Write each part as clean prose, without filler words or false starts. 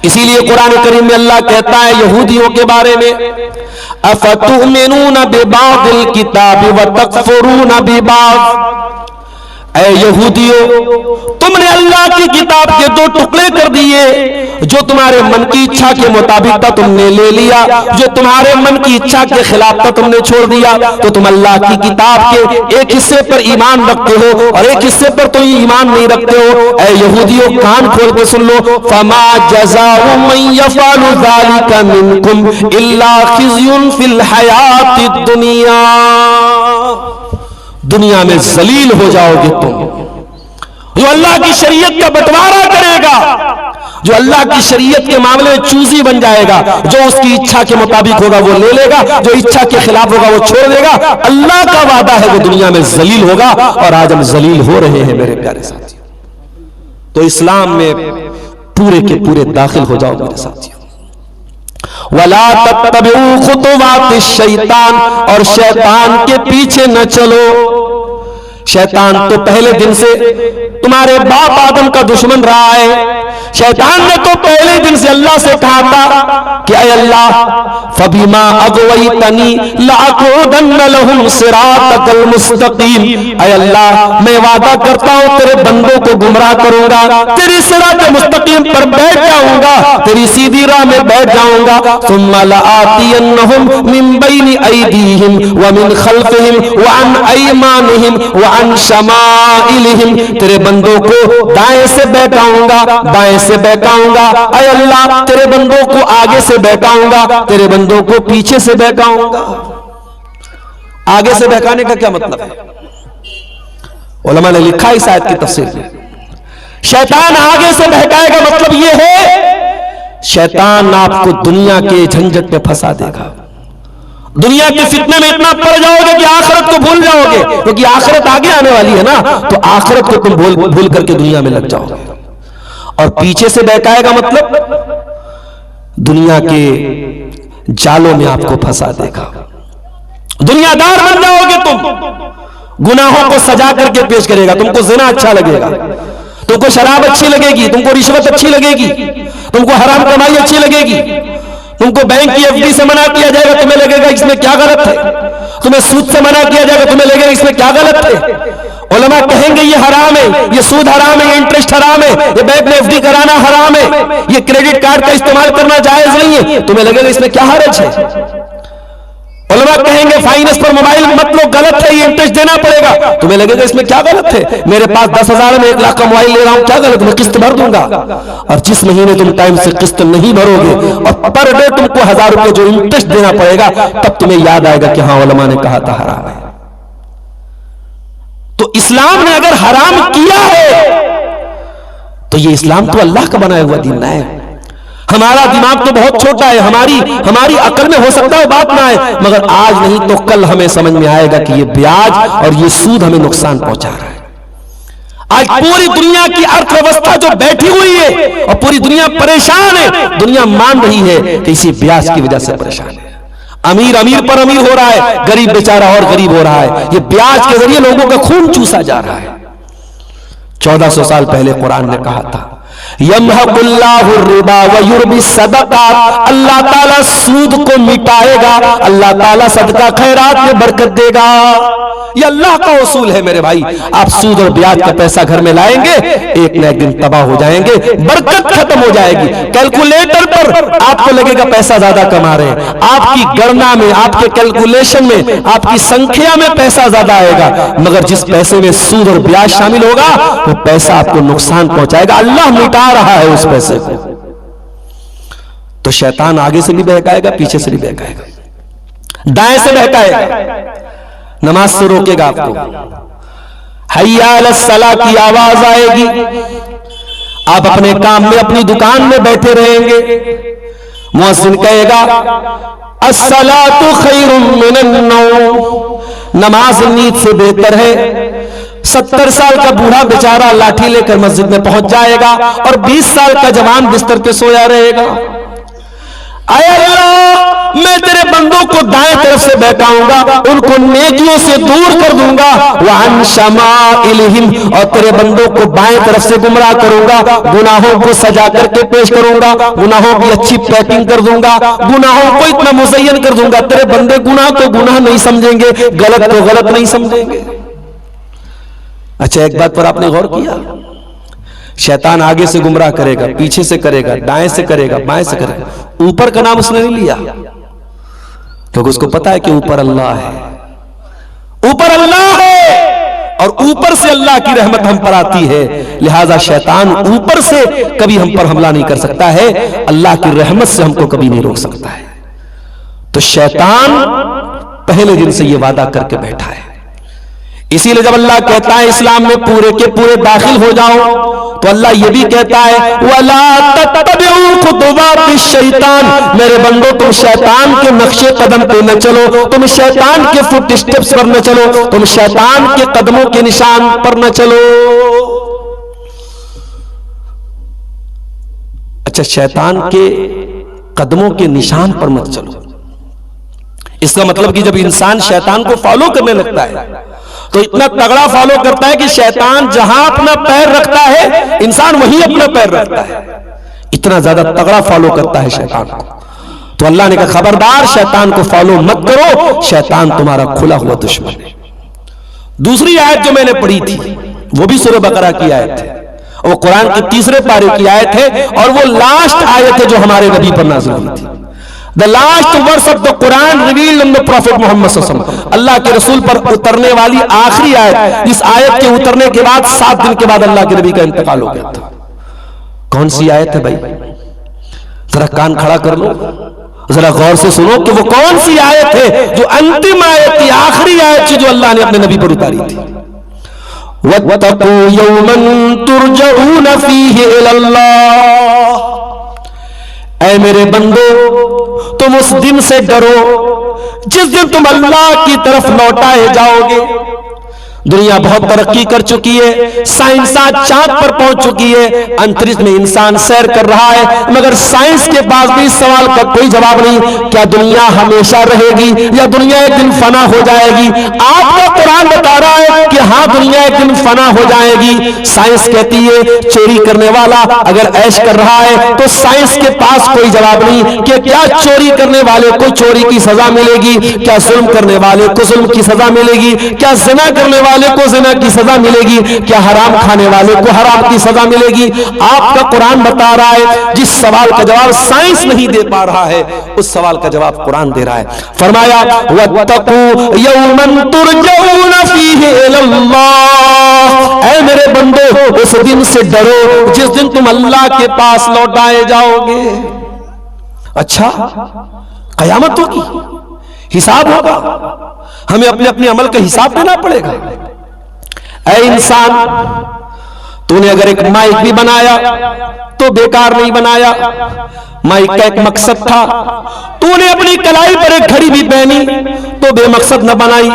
इसीलिए कुरान करीम में अल्लाह कहता है यहूदियों के बारे में, अफतुमिनून बिबादिल किताबि व तकफुरून बिबाद। ऐ यहूदियों, तुमने अल्लाह की किताब के दो टुकड़े कर दिए, जो तुम्हारे मन की इच्छा के मुताबिक था तुमने ले लिया, जो तुम्हारे मन की इच्छा के खिलाफ था तुमने छोड़ दिया। तो तुम अल्लाह की किताब के एक हिस्से पर ईमान रखते हो और एक हिस्से पर तुम ईमान नहीं रखते हो। ऐ यहूदियों, कान खोल के सुन लो, फमा जज़ाउ मन यफ़अलु ज़ालिका मिनकुम इल्ला खिज़्युन फिल हयातिद दुनिया। दुनिया में जलील हो जाओगे तुम। जो अल्लाह की शरीयत का बंटवारा करेगा, जो अल्लाह की शरीयत के मामले में चूजी बन जाएगा, जो उसकी इच्छा के मुताबिक होगा वो ले लेगा, जो इच्छा के खिलाफ होगा वो छोड़ देगा। अल्लाह का वादा है वो दुनिया में जलील होगा, और आज हम जलील हो रहे हैं मेरे प्यारे साथियों। तो इस्लाम में पूरे के पूरे दाखिल हो जाओ मेरे साथियों। वला तत्तबिउ खुतुवातिश शैतान, और शैतान के पीछे न चलो। शैतान तो पहले दिन से तुम्हारे बाप आदम का दुश्मन रहा है। शैतान ने तो पहले दिन से अल्लाह से कहा था कि ऐ अल्लाह, फबिमा अगवैतनी लअक़उदन्न लहुम सिरातकल मुस्तकीम। ऐ अल्लाह, मैं वादा करता हूं तेरे बंदों को गुमराह करूंगा, तेरी सिरात मुस्तकीम पर बैठ जाऊंगा, तेरी सीधी राह में बैठ जाऊंगा। सुम्मा लआतियन्नहुम मिन बैनि ऐदीहिम व मिन खल्फिहिम व अन अयमानिहिम व अन शमाइलिहिम। तेरे बंदों को दाएं से बैठाऊंगा, बाएं से बैठाऊंगा। ऐ अल्लाह, तेरे बंदों को आगे से बैठाऊंगा, तेरे बंदों को पीछे से बैठाऊंगा। आगे से बैठाने का क्या मतलब है? उलमा ने लिखा इस आयत की तफसीर में, शैतान आगे से बहकाएगा मतलब यह है शैतान आपको दुनिया के झंझट में फंसा देगा। दुनिया के फितने में इतना पड़ जाओगे कि आखिरत को भूल जाओगे, क्योंकि आखिरत आगे आने वाली है ना, तो आखिरत को तुम भूल करके दुनिया में लग जाओगे। और पीछे से बहकाएगा मतलब दुनिया के जालों में आपको फंसा देगा। दुनियादार बन जाओगे तुम, गुनाहों को सजा करके पेश करेगा। तुमको ज़िना अच्छा लगेगा, तुमको शराब अच्छी लगेगी, तुमको रिश्वत अच्छी लगेगी, तुमको हराम कमाई अच्छी लगेगी, तुमको बैंक की एफडी से मना किया जाएगा, तुम्हें लगेगा इसमें क्या गलत है। तुम्हें सूद से मना किया जाएगा, तुम्हें लगेगा इसमें क्या गलत है। उलमा कहेंगे ये हराम है, ये सूद हराम है, ये इंटरेस्ट हराम है, ये बैंक में एफडी कराना हराम है, ये क्रेडिट कार्ड का इस्तेमाल करना जायज नहीं है, तुम्हें लगेगा इसमें क्या हर्ज है। उलमा कहेंगे फाइनेंस पर मोबाइल मत लो, गलत है, ये इंटरेस्ट देना पड़ेगा, तुम्हें लगेगा इसमें क्या गलत है। मेरे पास 10,000 में 1 लाख का मोबाइल ले रहा हूं, क्या गलत, मैं किस्त भर दूंगा। और जिस महीने तुम टाइम से किस्त नहीं भरोगे और पर डे तुमको 1000 रुपये जो इंटरेस्ट देना पड़ेगा, तब तुम्हें याद आएगा कि हाँ उलमा ने कहा था हराम है। तो इस्लाम ने अगर हराम किया है तो ये इस्लाम तो अल्लाह का बनाया हुआ दीन है। हमारा दिमाग तो बहुत छोटा है, हमारी अकल में हो सकता है बात ना है, मगर आज नहीं तो कल हमें समझ में आएगा कि ये ब्याज और ये सूद हमें नुकसान पहुंचा रहा है। आज पूरी दुनिया की अर्थव्यवस्था जो बैठी हुई है और पूरी दुनिया परेशान है, दुनिया मान रही है कि इसी ब्याज की वजह से परेशान है। अमीर अमीर पर अमीर हो रहा है, गरीब बेचारा और गरीब हो रहा है। ये ब्याज के जरिए लोगों का खून चूसा जा रहा है। 1400 साल पहले कुरान ने कहा था यमहकुल्लाहु रिबा व युर्बी सदका, अल्लाह ताला सूद को मिटाएगा, अल्लाह ताला सदका खैरात में बरकत देगा। ये अल्लाह का उसूल है मेरे भाई। आप सूद और ब्याज का पैसा घर में लाएंगे, एक न एक दिन तबाह हो जाएंगे, बरकत खत्म हो जाएगी। कैलकुलेटर पर आपको लगेगा पैसा ज्यादा कमा रहे हैं, आपकी गणना में, आपके कैलकुलेशन में, आपकी संख्या में पैसा ज्यादा आएगा, मगर जिस पैसे में सूद और ब्याज शामिल होगा वो पैसा आपको नुकसान पहुंचाएगा। अल्लाह मिटा रहा है उस पैसे को। तो शैतान आगे से भी बहकाएगा, पीछे से भी बहकाएगा, दाएं से बहकाएगा, नमाज से रोकेगा आपको। हय्या अलस सलाह की आवाज आएगी, आप अपने काम में, अपनी दुकान में बैठे रहेंगे, मुअज्जिन कहेगा अस्सलातु खैरुम मिनन नौम, नमाज नींद से बेहतर है। 70 साल का बूढ़ा बेचारा लाठी लेकर मस्जिद में पहुंच जाएगा और 20 साल का जवान बिस्तर पे सोया रहेगा। आय अल्लाह, मैं तेरे बंदों को दाएं तरफ से बहकाऊंगा, उनको नेकियों से दूर कर दूंगा, वअन शमाइलिहिम, और तेरे बंदों को बाएं तरफ से गुमराह करूंगा, गुनाहों को सजा करके पेश करूंगा, गुनाहों की अच्छी पैकिंग कर दूंगा, गुनाहों को इतना मुज़य्यन कर दूंगा, तेरे बंदे गुनाह को गुनाह नहीं समझेंगे, गलत को गलत नहीं समझेंगे। अच्छा, एक बात पर आपने गौर किया, शैतान आगे से गुमराह करेगा, पीछे से करेगा, दाएं से करेगा, बाएं से करेगा, ऊपर का नाम उसने नहीं लिया, क्योंकि उसको पता है कि ऊपर अल्लाह है, ऊपर अल्लाह है, और ऊपर से अल्लाह की रहमत हम पर आती है, लिहाजा शैतान ऊपर से कभी हम पर हमला नहीं कर सकता है, अल्लाह की रहमत से हमको कभी नहीं रोक सकता है। तो शैतान पहले दिन से यह वादा करके बैठा है। इसीलिए जब अल्लाह कहता है इस्लाम में पूरे के पूरे दाखिल हो जाओ, तो अल्लाह यह भी कहता है वला तत्तबिउ खुतुवातिश शैतान, मेरे बंदो तुम शैतान के नक्शे कदम पे न चलो, तुम शैतान के फुट स्टेप्स पर न चलो, तुम शैतान के कदमों के निशान पर न चलो। अच्छा, शैतान के कदमों के निशान पर मत चलो, इसका मतलब कि जब इंसान शैतान को फॉलो करने लगता है तो इतना तगड़ा फॉलो करता है कि शैतान जहां अपना पैर रखता है इंसान वहीं अपना पैर रखता है, इतना ज्यादा तगड़ा फॉलो करता है शैतान को। तो अल्लाह ने कहा खबरदार शैतान को फॉलो मत करो, शैतान तुम्हारा खुला हुआ दुश्मन है। दूसरी आयत जो मैंने पढ़ी थी वो भी सूरह बकरा की आयत है, वो कुरान के तीसरे पारे की आयत है, और वो लास्ट आयत है जो हमारे नबी पर नाज़िल हुई थी। The last verse of the Quran revealed on the Prophet Muhammad sallallahu alaihi wasallam, अल्लाह के रसूल पर उतरने वाली आखिरी आयत। इस आयत के उतरने के बाद 7 दिन के बाद अल्लाह के नबी का इंतकाल हो गया था। कौन सी आयत है भाई? जरा कान खड़ा कर लो, जरा गौर से सुनो कि वो कौन सी आयत है जो अंतिम आयत थी, आखिरी आयत थी जो अल्लाह ने अपने नबी पर उतारी थी। वत्तकू यौमन तुरजऊन फीहि इलल्लाह, ऐ मेरे बंदो तुम उस दिन से डरो जिस दिन तुम अल्लाह की तरफ लौटाए जाओगे। दुनिया बहुत तरक्की कर चुकी है, साइंस आज चांद पर पहुंच चुकी है, अंतरिक्ष में इंसान सैर कर रहा है, मगर साइंस के पास भी इस सवाल का कोई जवाब नहीं, क्या दुनिया हमेशा रहेगी या दुनिया एक दिन फना हो जाएगी? आपका कुरान बता रहा है कि हाँ दुनिया एक दिन फना हो जाएगी। साइंस कहती है चोरी करने वाला अगर ऐश कर रहा है तो साइंस के पास कोई जवाब नहीं कि क्या चोरी करने वाले को चोरी की सजा मिलेगी, क्या जुल्म करने वाले को जुल्म की सजा मिलेगी, क्या ज़िना करने वाले को ज़िना की सजा मिलेगी, क्या हराम खाने वाले को हराम की सजा मिलेगी। आपका कुरान बता रहा है जिस सवाल का जवाब साइंस नहीं दे पा रहा है उस सवाल का जवाब कुरान दे रहा है। फरमाया वत्तकू यौमन तुरजऊन फीहि इलल्लाह, ऐ मेरे बंदो उस दिन से डरो जिस दिन तुम अल्लाह के पास लौटाए जाओगे। अच्छा, कयामत होगी, हिसाब होगा, हमें अपने अपने अमल का हिसाब देना पड़ेगा। ऐ इंसान, तूने अगर एक माइक भी बनाया तो बेकार नहीं बनाया, माइक का एक मकसद था। तूने अपनी कलाई पर एक घड़ी भी पहनी तो बेमकसद न बनाई,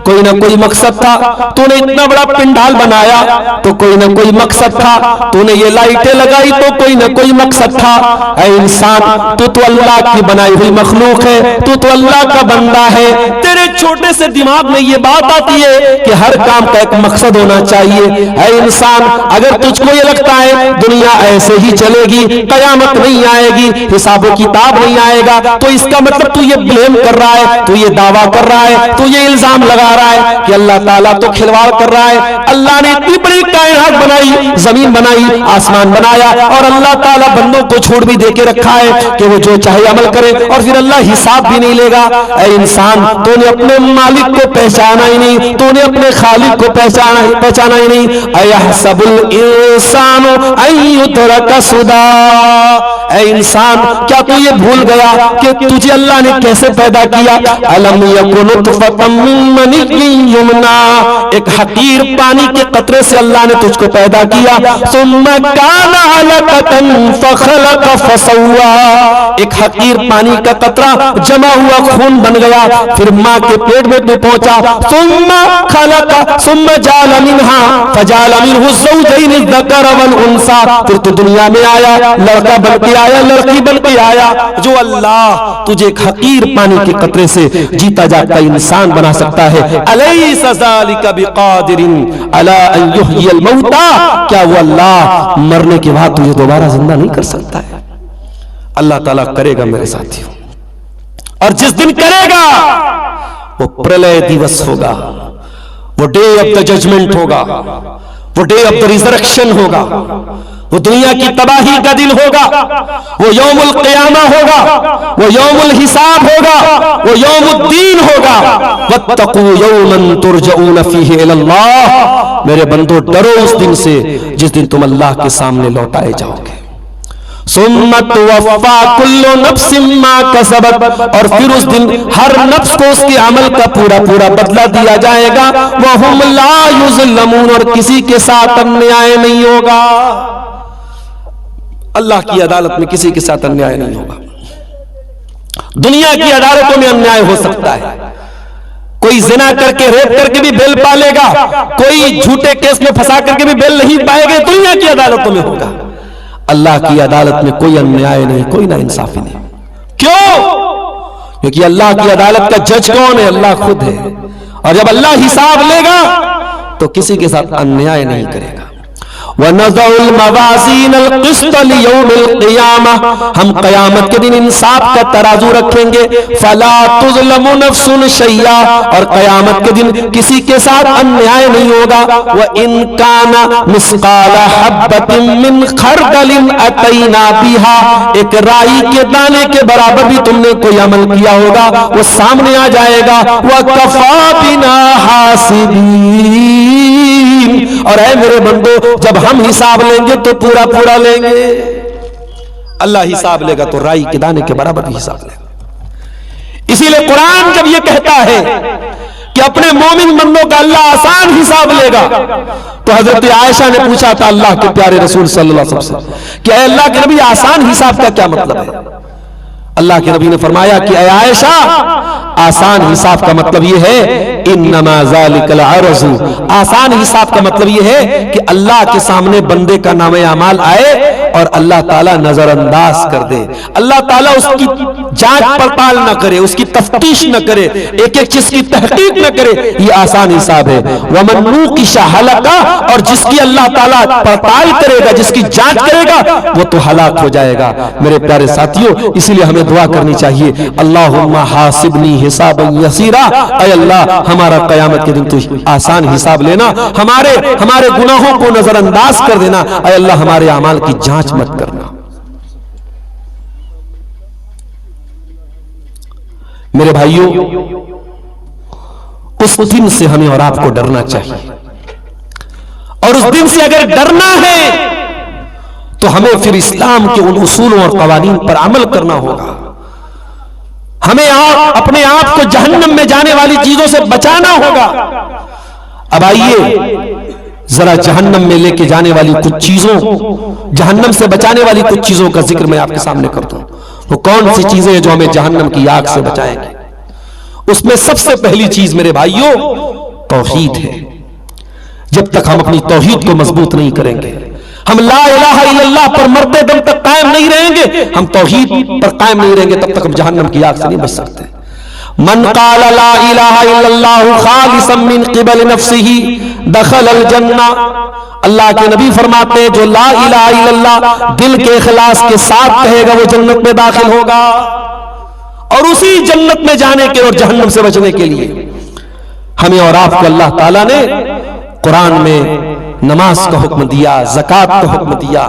कोई ना कोई मकसद था। तूने इतना बड़ा पिंडाल बनाया तो कोई ना कोई मकसद था। तूने ये लाइटें लगाई तो कोई ना कोई मकसद था। ऐ इंसान, तू तो अल्लाह की बनाई हुई मखलूक है, तू तो अल्लाह का बंदा है। तेरे छोटे से दिमाग में ये बात आती है कि हर काम का एक मकसद होना चाहिए। ऐ इंसान, अगर तुझको ये लगता है दुनिया ऐसे ही चलेगी, कयामत नहीं आएगी, हिसाबो किताब नहीं आएगा, तो इसका मतलब तू ये ब्लेम कर रहा है, तू ये दावा कर रहा है, तू ये इल्जाम लगा रहा है कि अल्लाह ताला तो खिलवाड़ कर रहा है। अल्लाह ने इतनी बड़ी कायनात बनाई, जमीन बनाई, आसमान बनाया, और अल्लाह ताला बंदों को छूट भी देके रखा है कि वो जो चाहे अमल करे, और फिर अल्लाह हिसाब भी नहीं लेगा। ऐ इंसान, तूने अपने मालिक को पहचाना ही नहीं, तूने अपने खालिक को पहचाना ही नहीं। अयहसबुल इंसानु अन युतरका सुदा, ऐ इंसान, क्या तू ये भूल गया कि तुझे अल्लाह ने कैसे पैदा किया? अलम यकुन नुतफतम मिन मनिय्यिन युमना, एक हकीर पानी के कतरे से अल्लाह ने तुझको पैदा किया। सुम्मा काना अलकतन फखलक फसव्वा, एक हकीर पानी का कतरा जमा हुआ खून बन गया, फिर माँ के पेट में तू पहुंचा। सुम्मा खलक सुम्मा जाल मिनहा फजाल मिनहु ज़ौजैन ज़कर वल उन्सा, फिर तू दुनिया में आया, लड़का बन के आया, लड़की बन के आया, जो अल्लाह तुझे एक हकीर पानी के कतरे से जीता जागता इंसान बना सकता है, अलैसा ज़ालिका बिक़ादिरिन अला अन युहयिल मौता, क्या वो अल्लाह मरने के बाद तुझे दोबारा जिंदा नहीं कर सकता है? अल्लाह ताला करेगा मेरे साथियों, और जिस दिन करेगा वो प्रलय दिवस होगा, वो डे ऑफ द जजमेंट होगा, वो डे ऑफ द रिजरेक्शन होगा, वो दुनिया की तबाही का दिन होगा, वो यौमुल क़ियामा होगा, वो यौमुल हिसाब होगा, वो यौमुद्दीन होगा। वत्तक़ू यौमन तुरजऊन फीहि इलल्लाह, मेरे बंदो डरो उस दिन से जिस दिन तुम अल्लाह के सामने लौटाए जाओगे। सुम्मा तुवफ़्फ़ा कुल्लु नफ्सिम मा कसबत, और फिर उस दिन हर नफ्स को उसके अमल का पूरा पूरा बदला दिया जाएगा। वहुम ला युज़लमून, और किसी के साथ अन्याय नहीं होगा। अल्लाह की अदालत में किसी के साथ अन्याय नहीं होगा। दुनिया की अदालतों में अन्याय हो सकता है, कोई जिना करके रेप करके भी बेल पा लेगा, कोई झूठे केस में फंसा करके भी बेल नहीं पाएगा, दुनिया की अदालतों में होगा। अल्लाह की अदालत में कोई अन्याय नहीं, कोई ना इंसाफी नहीं। क्यों? क्योंकि अल्लाह की अदालत का जज कौन है? अल्लाह खुद है, और जब अल्लाह हिसाब लेगा तो किसी के साथ अन्याय नहीं करेगा। वनज़उल मवाज़ीनल क़िस्त लियौमिल क़ियामा, हम क़यामत के दिन इंसाफ का तराजू रखेंगे। फला तुज़लमु नफ्सुन शैया, और क़यामत के दिन किसी के साथ अन्याय नहीं होगा। व इन काना मिस्क़ाला हब्बतिन मिन खरदलिन अतैना बिहा, एक राई के दाने के बराबर भी तुमने कोई अमल किया होगा, वो सामने आ जाएगा। व कफ़ा बिना हासिबीन, और ऐ मेरे बंदो जब हम हिसाब लेंगे तो पूरा पूरा लेंगे। अल्लाह हिसाब लेगा तो राई के दाने के बराबर भी हिसाब लेगा। इसीलिए कुरान जब ये कहता है कि अपने मोमिन बंदों का अल्लाह आसान हिसाब लेगा, तो हजरत आयशा ने पूछा था अल्लाह के प्यारे रसूल सल्लल्लाहु अलैहि वसल्लम से कि अल्लाह के नबी आसान हिसाब का क्या मतलब है? अल्लाह के नबी ने फरमाया कि ऐ आयशा, आसान हिसाब का मतलब यह है इन्नमा ज़ालिकल अर्ज़ु, आसान हिसाब का मतलब यह है कि अल्लाह के सामने बंदे का नाम अमाल आए और अल्लाह ताला नजरअंदाज कर दे, अल्लाह ताला उसकी जांच पड़ताल न करे, उसकी तफ्तीश न करे, एक एक चीज की तहकीक न करे, ये आसान हिसाब है। वमन नूकिशा हलका, और जिसकी अल्लाह ताला पड़ताल करेगा, जिसकी जांच करेगा, वो तो हलाक हो जाएगा। मेरे प्यारे साथियों, इसीलिए हमें दुआ करनी चाहिए, अल्लाहुम्मा हासिबनी हिसाबन यसीरा, ऐ अल्लाह हमारा क़यामत के दिन तू आसान हिसाब लेना, हमारे गुनाहों को नजरअंदाज कर देना, ऐ अल्लाह हमारे अमाल की जांच मत करना। मेरे भाइयों, उस दिन से हमें और आपको डरना चाहिए, और उस दिन से अगर डरना है तो हमें फिर इस्लाम के उन उसूलों और कवानीन पर अमल करना होगा। हमें अपने आप को जहन्नम में जाने वाली चीजों से बचाना होगा। अब आइए जरा जहन्नम में लेके जाने वाली कुछ चीजों, जहन्नम से बचाने वाली कुछ चीजों का जिक्र मैं आपके सामने करता हूं। वो कौन सी चीजें हैं जो हमें जहन्नम की आग से बचाएंगे? उसमें सबसे पहली चीज मेरे भाइयों तौहीद है। जब तक हम अपनी तौहीद को मजबूत नहीं करेंगे, हम ला इलाहा इल्लल्लाह पर मरते दम तक कायम नहीं रहेंगे, हम तौहीद पर कायम नहीं रहेंगे, तब तक हम जहन्नम की आग से नहीं बच सकते। मन क़ाला ला इलाहा इल्लल्लाहु खालिसन मिन क़िबल नफ्सिही दखलल जन्ना, अल्लाह के नबी फरमाते हैं जो ला इलाहा इल्लल्लाह दिल के इखलास के साथ कहेगा वो जन्नत में दाखिल होगा। और उसी जन्नत में जाने के और जहन्नम से बचने के लिए हमें और आपको अल्लाह ताला ने कुरान में नमाज का हुक्म दिया, ज़कात का हुक्म दिया,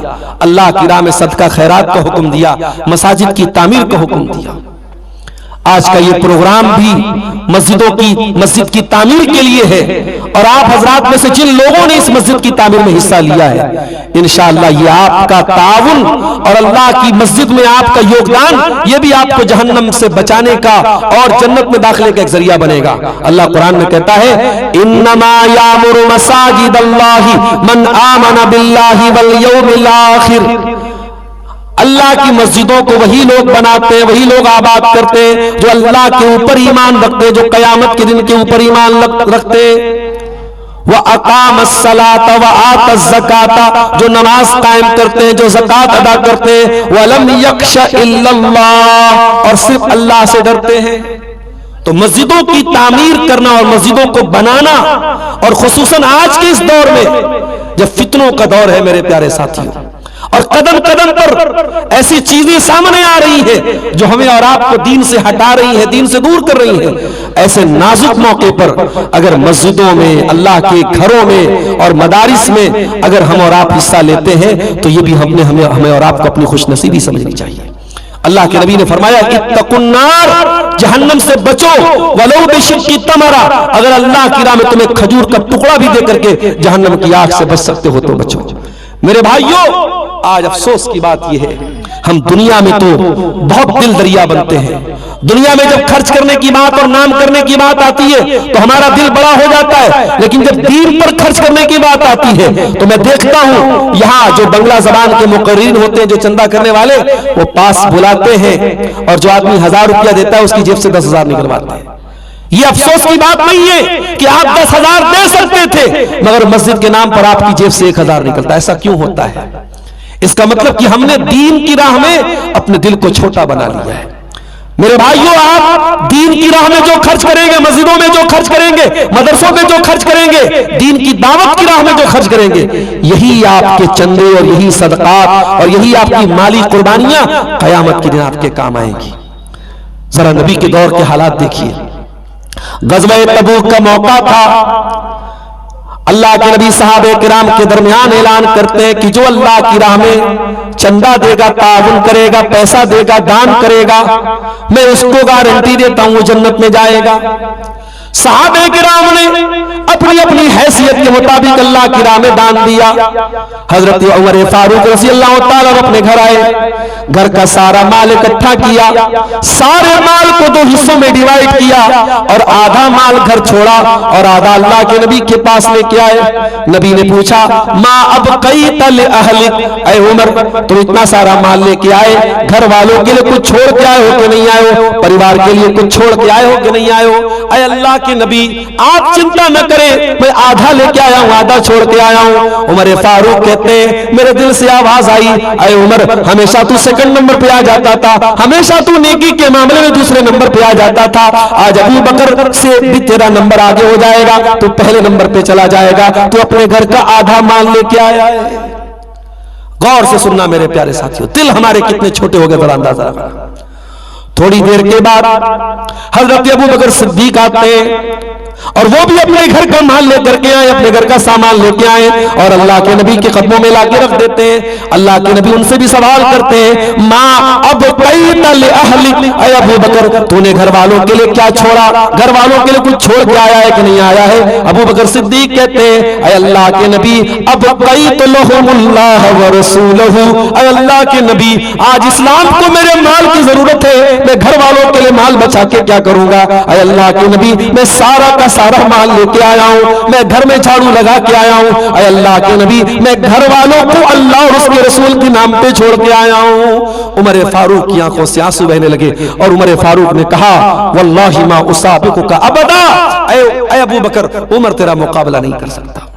अल्लाह की राह में सदका खैरात का हुक्म दिया, मसाजिद की तामीर का हुक्म दिया। आज का ये प्रोग्राम भी मस्जिद की तामीर के लिए है, और आप हजरात में से जिन लोगों ने इस मस्जिद की तामीर में हिस्सा लिया है, इंशाअल्लाह ये आपका ताउन और अल्लाह की मस्जिद में आपका योगदान, ये भी आपको जहन्नम से बचाने का और जन्नत में दाखिले का एक जरिया बनेगा। अल्लाह कुरान में कहता है इन्नमा यामुरु मसाजिदल्लाहि मन आमना बिल्लाहि वल यौमिल आखिर, अल्लाह की मस्जिदों को वही लोग बनाते हैं, वही लोग आबाद करते हैं जो अल्लाह के ऊपर ईमान रखते हैं, जो कयामत के दिन के ऊपर ईमान रखते हैं। व अकामस्सलात व आतज़्ज़काता, जो नमाज कायम करते हैं, जो ज़कात अदा करते हैं, वलम यख्श इल्लल्लाह, और सिर्फ अल्लाह से डरते हैं। तो मस्जिदों की तामीर करना और मस्जिदों को बनाना, और खुसूसन आज के इस दौर में जब फितनों का दौर है मेरे प्यारे साथियों, और कदम कदम पर ऐसी चीजें सामने आ रही है जो हमें और आपको दीन से हटा रही है, दीन से दूर कर रही है, ऐसे नाजुक मौके पर अगर मस्जिदों में, अल्लाह के घरों में और मदारिस में अगर हम और आप हिस्सा लेते हैं तो ये भी हमें और आपको अपनी खुशनसीबी समझनी चाहिए। अल्लाह के नबी ने फरमाया इत्तकुन्नार, जहन्नम से बचो, वलो बिशिक्की तमरा, अगर अल्लाह की राह में तुम्हें खजूर का टुकड़ा भी दे करके जहन्नम की आग से बच सकते हो तो बचो। मेरे भाइयों, आज अफसोस की बात यह है, हम दुनिया में तो बहुत दिल दरिया बनते हैं, दुनिया में जब खर्च करने की बात और नाम करने की बात आती है तो हमारा दिल बड़ा हो जाता है, लेकिन जब दीन पर खर्च करने की बात आती है तो मैं देखता हूं यहां जो बंगला जबान के मुकर्रीन होते हैं, जो चंदा करने वाले, वो पास बुलाते हैं और जो आदमी 1000 रुपया देता है उसकी जेब से 10,000 निकलवाते हैं। ये अफसोस की बात नहीं है कि आप 10,000 दे सकते थे मगर मस्जिद के नाम पर आपकी जेब से 1,000 निकलता है। ऐसा क्यों होता है? इसका मतलब कि हमने दीन की राह में अपने दिल को छोटा बना लिया है। मेरे भाइयों, आप दीन की राह में जो खर्च करेंगे, मस्जिदों में जो खर्च करेंगे, मदरसों में जो खर्च करेंगे, दीन की दावत की राह में जो खर्च करेंगे, यही आपके चंदे और यही सदकात और यही आपकी माली कुर्बानियां कयामत के दिन आपके काम आएंगी। जरा नबी के दौर के हालात देखिए। गज़वा तबूक का मौका था, अल्लाह के नबी सहाबे किराम के दरमियान ऐलान करते हैं कि जो अल्लाह की राह में चंदा देगा, ताउन करेगा, पैसा देगा, दान करेगा, मैं उसको गारंटी देता हूं वो जन्नत में जाएगा। सहाबे किराम ने अपनी अपनी हैसियत के मुताबिक अल्लाह की राह में दान दिया। हजरत उमर फारूक रज़ी अल्लाह तआला अपने घर आए, घर का सारा माल इकट्ठा किया, सारे माल को 2 हिस्सों में डिवाइड किया और आधा माल घर छोड़ा और आधा अल्लाह के नबी के पास लेके आए। नबी ने पूछा, माँ अब कई तल अहलिक, ऐ उमर तुम इतना सारा माल लेके आए, घर वालों के लिए कुछ छोड़ के आए हो कि नहीं आए हो? परिवार के लिए कुछ छोड़ के आए हो कि नहीं आए हो? ऐ अल्लाह के नबी आप चिंता न करें, मैं आधा लेके आया हूं, आधा छोड़ के आया हूं। उमर फारूक कहते हैं, मेरे दिल से आवाज आई, ऐ उमर हमेशा तू सेकंड नंबर पे आ जाता था, हमेशा तू नेकी के मामले में दूसरे नंबर पे आ जाता था, आज अबू बकर से भी तेरा नंबर आगे हो जाएगा, तू पहले नंबर पे चला जाएगा, तू अपने घर का आधा माल लेके आया है। गौर से सुनना मेरे प्यारे साथियों, दिल हमारे कितने छोटे हो गए जरा अंदाजा लगा। थोड़ी देर के बाद हजरत अबू बकर सिद्दीक आते हैं और वो भी अपने घर का माल लेकर के आए, अपने घर का सामान लेके आए और अल्लाह के नबी के कदमों में लाके रख देते हैं। अल्लाह के नबी उनसे भी सवाल करते हैं, माँ अब कई तल अहलिक, ऐ अबू बकर तूने घर वालों के लिए क्या छोड़ा? घर वालों के लिए कुछ छोड़ के आया है कि नहीं आया है? अबू बकर सिद्दीक कहते हैं, ऐ अल्लाह के नबी अब कई तो लहुमुल्लाह व रसूलहू, ऐ अल्लाह के नबी आज इस्लाम को मेरे माल की जरूरत है, मैं घर वालों के लिए माल बचा के क्या करूंगा? ऐ अल्लाह के नबी मैं सारा का सारा माल लेके आया हूं, मैं घर में झाड़ू लगा के आया हूं, ऐ अल्लाह के नबी मैं घर वालों को अल्लाह और उसके रसूल के नाम पे छोड़ के आया हूं। उमर फारूक की आंखों से आंसू बहने लगे और उमर फारूक ने कहा, वल्लाहि मा उसाबिकुका अबदा, ऐ अबू बकर उमर तेरा मुकाबला नहीं कर सकता।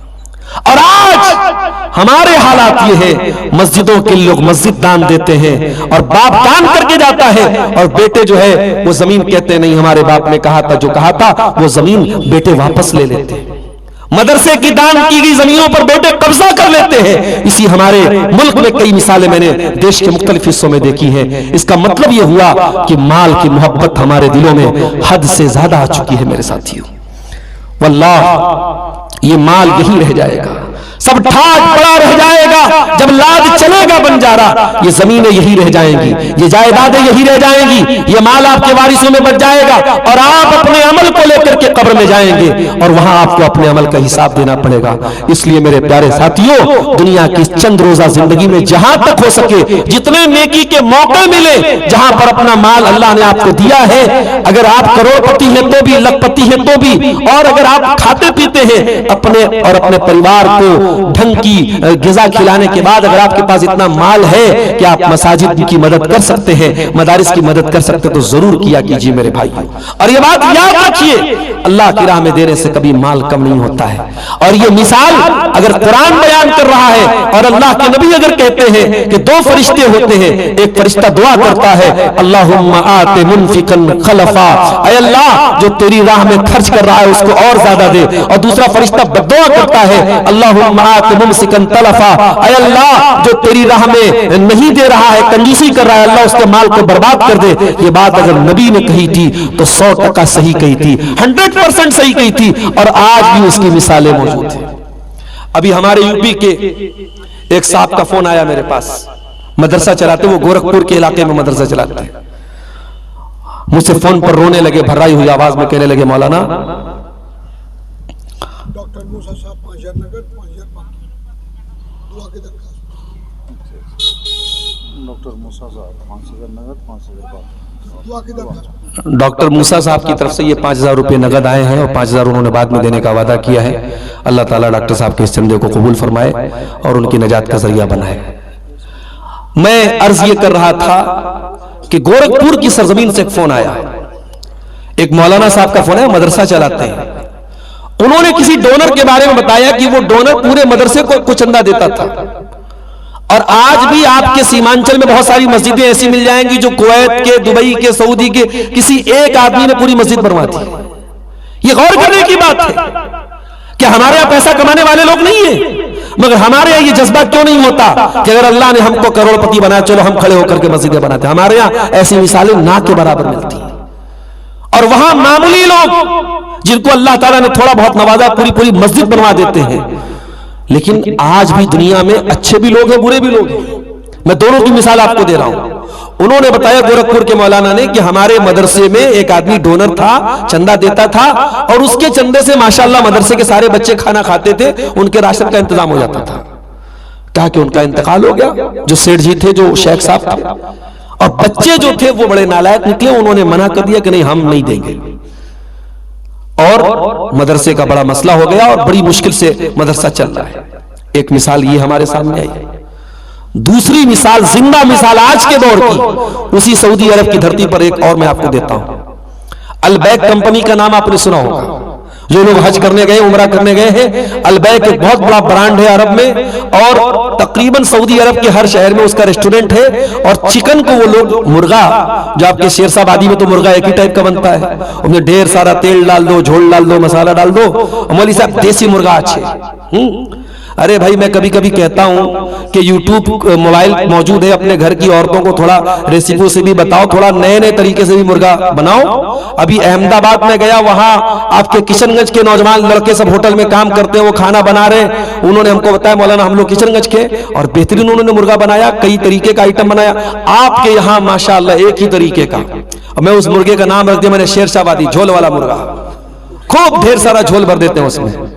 और आज हमारे हालात ये है, मस्जिदों के लोग मस्जिद दान देते हैं और बाप दान करके जाता है और बेटे जो है वो जमीन कहते नहीं, हमारे बाप ने कहा था, जो कहा था वो जमीन बेटे वापस ले लेते हैं। मदरसे की दान की गई जमीनों पर बेटे कब्जा कर लेते हैं। इसी हमारे मुल्क में कई मिसालें मैंने देश के मुख्तलिफ हिस्सों में देखी हैं। इसका मतलब यह हुआ कि माल की मोहब्बत हमारे दिलों में हद से ज्यादा आ चुकी है मेरे साथियों। वल्लाह ये माल यही रह जाएगा, सब ठाट पड़ा रह जाएगा। जब लाद चलेगा बंजारा, ये जमीनें यही रह जाएंगी, ये जायदादें यही रह जाएंगी, ये माल आपके वारिसों में बच जाएगा और आप अपने अमल को लेकर के कब्र में जाएंगे और वहां आपको अपने अमल का हिसाब देना पड़ेगा। इसलिए मेरे प्यारे साथियों, दुनिया की चंद रोजा जिंदगी में जहां तक हो सके जितने नेकी के मौके मिले, जहां पर अपना माल अल्लाह ने आपको दिया है, अगर आप करोड़पति हैं तो भी, लखपति हैं तो भी, और अगर आप खाते पीते हैं, अपने और अपने परिवार को ढंग की ग़िज़ा खिलाने के बाद अगर आपके पास इतना माल है कि आप मसाजिद की मदद कर सकते हैं, मदारिस की मदद कर सकते हैं, तो जरूर किया कीजिए मेरे भाई। और ये बात याद रखिए, अल्लाह की राह में देने से कभी माल कम नहीं होता है। और ये मिसाल अगर कुरान बयान कर रहा है और अल्लाह के नबी अगर कहते हैं कि दो फरिश्ते होते हैं, एक फरिश्ता दुआ करता है अल्लाहुम्मा आते मुनफिकन खलफा, ऐ अल्लाह जो तेरी राह में खर्च कर रहा है उसको और ज्यादा दे, और दूसरा फरिश्ता बद्दुआ करता है अल्लाहुम्मा आते मुमसिकन तलफा, ऐ अल्लाह जो तेरी राह में नहीं दे रहा है, कंजूसी कर रहा है, अल्लाह उसके माल को बर्बाद कर दे। ये बात अगर नबी ने कही थी तो 100% सही कही थी, 100% सही कही थी, और आज भी उसकी मिसालें मौजूद हैं। अभी हमारे यूपी के एक साहब का फोन आया मेरे पास, मदरसा चलाते, वो गोरखपुर के इलाके में मदरसा चलाते हैं। मुझसे फोन पर रोने लगे, भर्राई हुई आवाज में कहने लगे, मौलाना डॉक्टर मूसा साहब 5000 नगद 5000 बाकी, दुआ की दरखास्त। डॉक्टर मूसा साहब 5000 नगद 5000 बाकी, दुआ की दरखास्त। डॉक्टर मूसा साहब की तरफ से ये 5000 रुपये नगद आए हैं और 5000 उन्होंने बाद में देने का वादा किया है। अल्लाह ताला डॉक्टर साहब के इस चंदे को कबूल फरमाए और उनकी नजात का जरिया बनाए। मैं अर्ज ये कर रहा था कि गोरखपुर की सरजमीन से एक फोन आया, एक मौलाना साहब का फोन है, मदरसा चलाते हैं। उन्होंने किसी डोनर के बारे में बताया कि वो डोनर पूरे मदरसे को चंदा देता था, और आज भी आपके सीमांचल में बहुत सारी मस्जिदें ऐसी मिल जाएंगी जो कुवैत के, दुबई के, सऊदी के किसी एक आदमी ने पूरी मस्जिद बनवा दी। ये गौर करने की बात है कि हमारे यहां पैसा कमाने वाले लोग नहीं है, मगर हमारे यहां ये जज्बा क्यों नहीं होता कि अगर अल्लाह ने हमको करोड़पति बनाया, चलो हम खड़े होकर के मस्जिदें बनाते। हमारे यहां ऐसी मिसालें ना के बराबर मिलती हैं, और वहां मामूली लोग जिनको अल्लाह ताला ने थोड़ा बहुत नवाजा पूरी पूरी मस्जिद बनवा देते हैं। लेकिन आज भी दुनिया में अच्छे भी लोग हैं, बुरे भी लोग हैं। मैं दोनों की मिसाल आपको दे रहा हूं। उन्होंने बताया गोरखपुर के मौलाना ने कि हमारे मदरसे में एक आदमी डोनर था, चंदा देता था, और उसके चंदे से माशाल्लाह मदरसे के सारे बच्चे खाना खाते थे, उनके राशन का इंतजाम हो जाता था। कहा कि उनका इंतकाल हो गया, जो सेठ जी थे, जो शेख साहब थे, और बच्चे जो थे वो बड़े नालायक निकले। उन्होंने मना कर दिया कि नहीं, हम नहीं देंगे, और मदरसे का बड़ा मसला हो गया और बड़ी मुश्किल से मदरसा चल रहा है। एक मिसाल ये हमारे सामने आई। दूसरी मिसाल, जिंदा मिसाल आज के दौर की, उसी सऊदी अरब की धरती पर एक और मैं आपको देता हूं। अलबैक कंपनी का नाम आपने सुना होगा। जो लोग हज करने गए, उमरा करने गए हैं, अलबैक एक बहुत बड़ा ब्रांड है अरब में, और तकरीबन सऊदी अरब के हर शहर में उसका रेस्टोरेंट है। और चिकन को वो लोग, मुर्गा जो आपके शेरशाबादी में तो मुर्गा एक ही टाइप का बनता है, उसमें ढेर सारा तेल डाल दो, झोल डाल दो, मसाला डाल दो, मौलवी साहब देसी मुर्गा अच्छे। अरे भाई, मैं कभी कभी कहता हूं कि YouTube मोबाइल मौजूद है, अपने घर की औरतों को थोड़ा रेसिपी से भी बताओ, थोड़ा नए नए तरीके से भी मुर्गा बनाओ। अभी अहमदाबाद में गया, वहां आपके किशनगंज के नौजवान लड़के सब होटल में काम करते हैं, वो खाना बना रहे। उन्होंने हमको बताया, मौलाना हम लोग किशनगंज के, और बेहतरीन उन्होंने मुर्गा बनाया, कई तरीके का आइटम बनाया। आपके यहाँ माशाअल्लाह एक ही तरीके का। मैं उस मुर्गे का नाम रख दिया मैंने शेरशाबादी, झोल वाला मुर्गा। खूब ढेर सारा झोल भर देते हैं उसमें।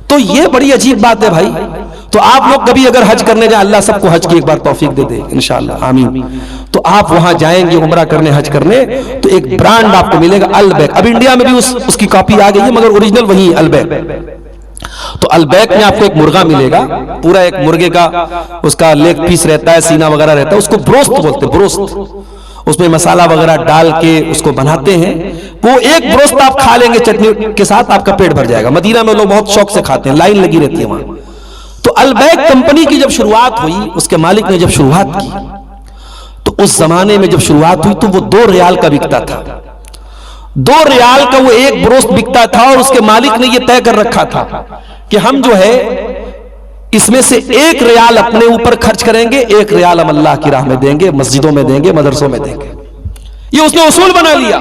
तो ये बड़ी अजीब बात है भाई। तो आप लोग कभी अगर हज करने जाए, अल्लाह सबको हज की एक बार तौफीक दे दे इंशाअल्लाह, आमीन। तो आप वहां जाएंगे उमरा करने, हज करने, तो एक ब्रांड आपको मिलेगा अलबैक। अब इंडिया में भी उसकी कॉपी आ गई है, मगर ओरिजिनल वही अलबैक। तो अलबैक में आपको एक मुर्गा मिलेगा, पूरा एक मुर्गे का उसका लेग पीस रहता है, सीना वगैरह रहता है, उसको ब्रोस्त बोलते हैं, ब्रोस्त। उसमें मसाला वगैरह डाल के उसको बनाते हैं। वो एक ब्रोस्त आप खा लेंगे चटनी के साथ, आपका पेट भर जाएगा। मदीना में लोग बहुत शौक से खाते हैं, लाइन लगी रहती है वहां। तो अलबैक कंपनी की जब शुरुआत हुई, उसके मालिक ने जब शुरुआत की, तो उस जमाने में जब शुरुआत हुई तो वो 2 रियाल का बिकता था। 2 रियाल का वो एक ब्रोस्त बिकता था, और उसके मालिक ने यह तय कर रखा था कि हम जो है इसमें से 1 रियाल अपने ऊपर खर्च करेंगे, 1 रियाल हम अल्लाह की राह में देंगे, मस्जिदों में देंगे, मदरसों में देंगे। ये उसने उसूल बना लिया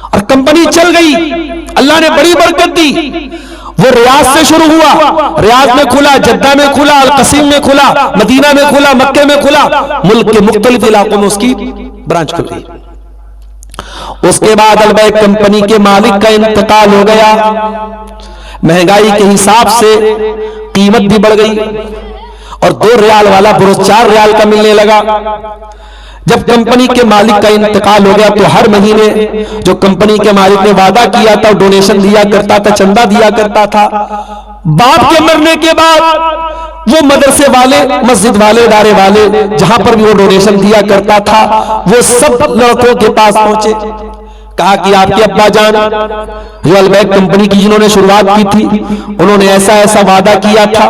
और कंपनी चल गई। अल्लाह ने बड़ी बरकत दी। वो रियाद से शुरू हुआ, रियाद में खुला, जद्दा में खुला, अल कसीम में खुला, मदीना में खुला, मक्के में खुला, मुल्क के मुख्तलिफ इलाकों में उसकी ब्रांच खुल गई। उसके बाद अलबैक कंपनी के मालिक का इंतकाल हो गया। महंगाई के हिसाब से कीमत भी बढ़ गई और 2 रियाल वाला ब्रोस्त 4 रियाल का मिलने लगा। जब कंपनी के मालिक का इंतकाल हो गया तो हर महीने जो कंपनी के मालिक ने वादा किया था डोनेशन दिया करता था, चंदा दिया करता था। बाप के मरने के बाद वो मदरसे वाले, मस्जिद वाले, इदारे वाले, जहां पर भी वो डोनेशन दिया करता था, वो सब लड़कों के पास पहुंचे, कहा कि आपके अब्बा जान जो अलबैक कंपनी की जिन्होंने शुरुआत की थी, उन्होंने ऐसा ऐसा वादा किया था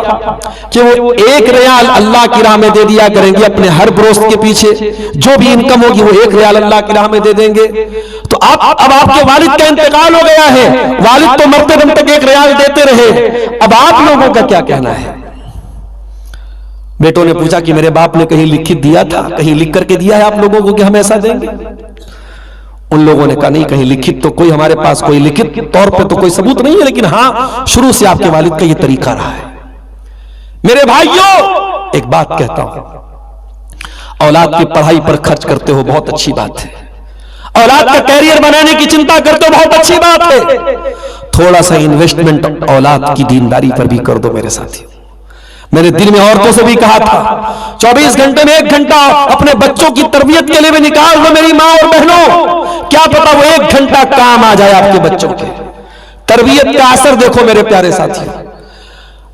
कि वो 1 रियाल अल्लाह की राह में दे दिया करेंगे अपने हर ब्रोस्त के पीछे, जो भी इनकम होगी वो 1 रियाल अल्लाह की राह में दे देंगे। तो अब आपके वालिद का इंतकाल हो गया है, वालिद तो मरते दम तक 1 रियाल देते रहे, अब आप लोगों का क्या कहना है? बेटों ने पूछा कि मेरे बाप ने कहीं लिखित दिया था, कहीं लिख करके दिया है आप लोगों को कि हम ऐसा देंगे? उन लोगों ने कहा नहीं, कहीं लिखित तो कोई हमारे पास कोई लिखित तौर पे तो कोई सबूत नहीं है, लेकिन हां शुरू से आपके वालिद का ये तरीका रहा है। मेरे भाइयों एक बात कहता हूं, औलाद की पढ़ाई पर खर्च करते हो बहुत अच्छी बात है, औलाद का कैरियर बनाने की चिंता करते हो बहुत अच्छी बात है, थोड़ा सा इन्वेस्टमेंट औलाद की दीनदारी पर भी कर दो मेरे साथियों। मैंने दिल में औरतों से भी कहा था 24 घंटे में 1 घंटा अपने बच्चों की तरबियत के लिए भी निकाल दो मेरी मां और बहनों, क्या पता वो 1 घंटा काम आ जाए आपके बच्चों के। तरबियत का असर देखो मेरे प्यारे साथियों,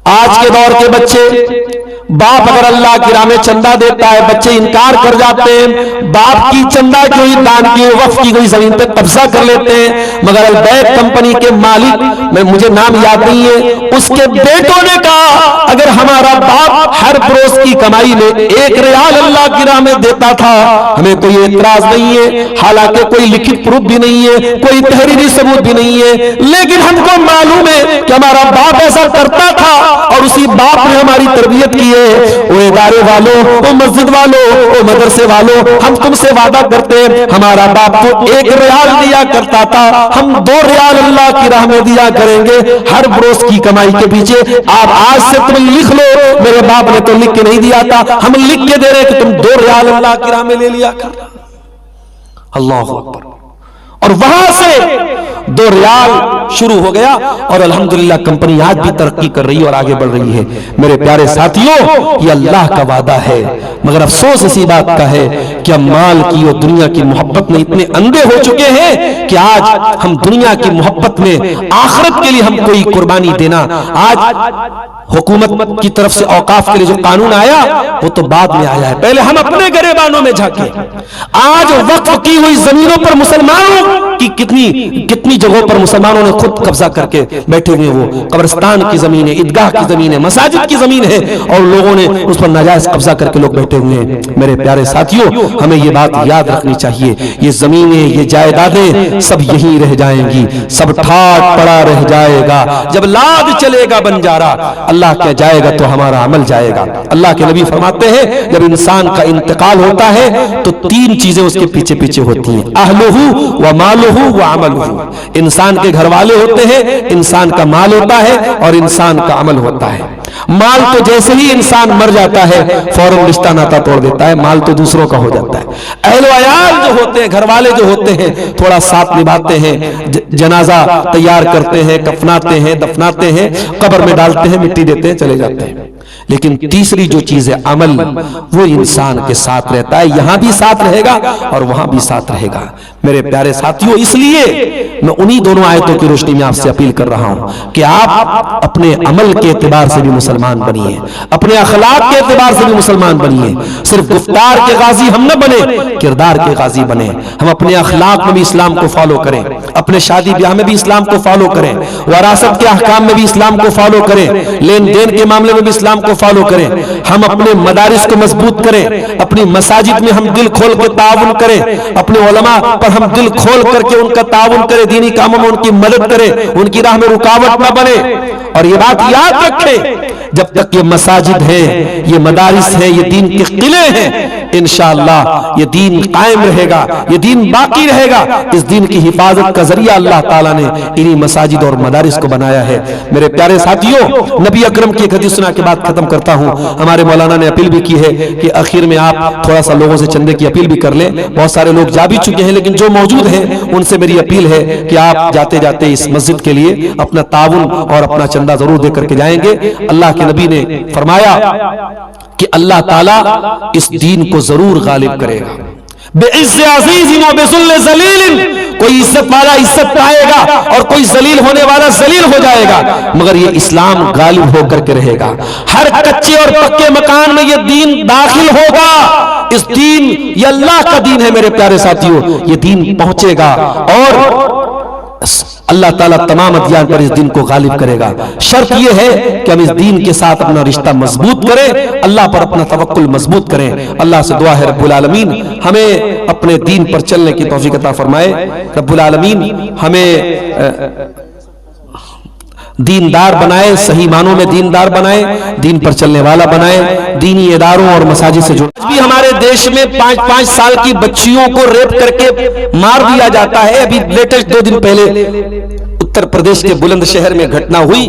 आज के दौर के बच्चे, बाप अगर अल्लाह की राह में चंदा देता है बच्चे इनकार कर जाते हैं, बाप की चंदा की हुई दान की वक्फ की गई जमीन पे कब्जा कर लेते हैं। मगर अलबैक कंपनी के मालिक, मैं मुझे नाम याद नहीं है, उसके बेटों ने कहा अगर हमारा बाप हर बरोज की कमाई में 1 रियाल अल्लाह की राह में देता था हमें कोई एतराज नहीं है, हालांकि कोई लिखित प्रूफ भी नहीं है, कोई तहरीरी सबूत भी नहीं है, लेकिन हमको मालूम है कि हमारा बाप ऐसा करता था और उसी बाप ने हमारी तरबियत की है। वो इदारे वालों, वो मस्जिद वालों, वो मदरसे वालों, हम तुमसे वादा करते हैं हमारा बाप तो 1 रियाल दिया करता था, हम 2 रियाल अल्लाह की राह में दिया करेंगे हर बरोज की कमाई के पीछे। आप आज से तुम लिख लो, मेरे बाप ने तो लिख के नहीं दिया था, हम लिख के दे रहे कि तुम 2 रियाल अल्लाह की राह में ले लिया कर। अल्लाह अकबर। और वहां से 2 रियाल शुरू हो गया और अल्हम्दुलिल्लाह कंपनी आज भी तरक्की कर रही है और आगे बढ़ रही है। मेरे प्यारे साथियों ये अल्लाह का वादा है, मगर अफसोस इसी बात का है कि हम माल की और दुनिया की मोहब्बत में इतने अंधे हो चुके हैं कि आज हम दुनिया की मोहब्बत में आखिरत के लिए हम कोई कुर्बानी देना, आज हुकूमत की तरफ से औकाफ के लिए जो कानून आया वो तो बाद में आया है, पहले हम अपने गरेबानों में झांके। आज वक्फ की हुई जमीनों पर मुसलमानों की कितनी जगहों पर मुसलमानों ने खुद कब्जा करके बैठे हुए, वो कब्रिस्तान की जमीन है, ईदगाह की जमीन है, मसाजिद की जमीन है और लोगों ने उस पर नाजायज कब्जा करके लोग बैठे हुए हैं। मेरे प्यारे साथियों हमें ये बात याद रखनी चाहिए, ये जमीनें, ये जायदादें सब यहीं रह जाएंगी, सब ठाट पड़ा रह जाएगा। जब लाद चलेगा बंजारा अल्लाह क्या जाएगा तो हमारा अमल जाएगा। अल्लाह के नबी फरमाते हैं जब इंसान का इंतकाल होता है तो 3 चीजें उसके पीछे पीछे होती हैं, अहलुहु व मालुहु व अमलुहु। इंसान के घर वाले होते हैं, इंसान का माल होता है और इंसान का अमल होता है। माल तो जैसे ही इंसान मर जाता है फौरन रिश्ता नाता तोड़ देता है, माल तो दूसरों का हो जाता है। अहल अयाल जो होते हैं, घर वाले जो होते हैं, थोड़ा साथ निभाते हैं, जनाजा तैयार करते हैं, कफनाते हैं, दफनाते हैं, कब्र में डालते हैं, मिट्टी देते हैं, चले जाते हैं। लेकिन तीसरी जो चीज है अमल, वो इंसान के साथ रहता है, यहां भी साथ रहेगा और वहां भी साथ रहेगा। मेरे प्यारे साथियों इसलिए मैं उन्हीं दोनों आयतों की रोशनी में आपसे अपील कर रहा हूं कि आप अपने अमल के एतबार से भी मुसलमान बनिए, अपने अखलाक के एतबार से भी मुसलमान बनिए। सिर्फ गुफ्तार के गाजी हम न बने, किरदार के गाजी बने। हम अपने अखलाक में भी इस्लाम को फॉलो करें, अपने शादी ब्याह में भी इस्लाम को फॉलो करें, वरासत के अहकाम में भी इस्लाम को फॉलो करें, लेन देन के मामले में भी इस्लाम को फॉलो करें। हम अपने मदारिस को मजबूत करें, अपनी मसाजिद में हम दिल खोल के ताउन करें, अपने उलमा पर हम दिल खोल करके उनका ताउन करें, दीनी कामों में उनकी मदद करें, उनकी राह में रुकावट न बने। और ये बात याद रखें जब तक ये मसाजिद है, ये मदारिस है, ये दीन के किले हैं, इंशाअल्लाह ये दीन कायम रहेगा, ये दीन बाकी रहेगा। इस दीन की हिफाजत का जरिया अल्लाह ताला ने इन्हीं मसाजिद और मदारिस को बनाया है। मेरे प्यारे साथियों नबी अकरम की एक हदीस सुना के बाद खत्म करता हूं। हमारे मौलाना ने अपील भी की है कि आखिर में आप थोड़ा सा लोगों से चंदे की अपील भी कर लें। बहुत सारे लोग जा भी चुके हैं, लेकिन जो मौजूद हैं उनसे मेरी अपील है कि आप जाते जाते इस मस्जिद के लिए अपना ताउन और अपना चंदा जरूर दे करके जाएंगे। अल्लाह के नबी ने फरमाया कि अल्लाह ताला इस दीन को जरूर गालिब करेगा। बेइज्ज अज़ीज़िन व बिज़ुल्ल ज़लीलिन, कोई इज्जत वाला इज्जत पाएगा और कोई जलील होने वाला जलील हो जाएगा, मगर ये इस्लाम गालिब होकर के रहेगा। हर कच्चे और पक्के मकान में ये दीन दाखिल होगा। इस दीन, ये अल्लाह का दीन है मेरे प्यारे साथियों, ये दीन पहुंचेगा और अल्लाह ताला तमाम अदियान पर इस दिन को गालिब करेगा। शर्त यह है कि हम इस दीन के साथ अपना रिश्ता मजबूत करें, अल्लाह पर अपना तवक्कुल मजबूत करें। अल्लाह से दुआ है रब्बुल आलमीन हमें अपने दीन पर चलने की तौफीक अता फरमाए। रब्बुल आलमीन हमें दीनदार बनाए, सही मानों में दीनदार बनाए, दीन पर चलने वाला बनाए, दीनी इदारों और मसाजिद से जुड़े। आज भी हमारे देश में 5-5 साल की बच्चियों को रेप करके मार दिया जाता है। अभी लेटेस्ट 2 दिन पहले उत्तर प्रदेश के बुलंदशहर में घटना हुई।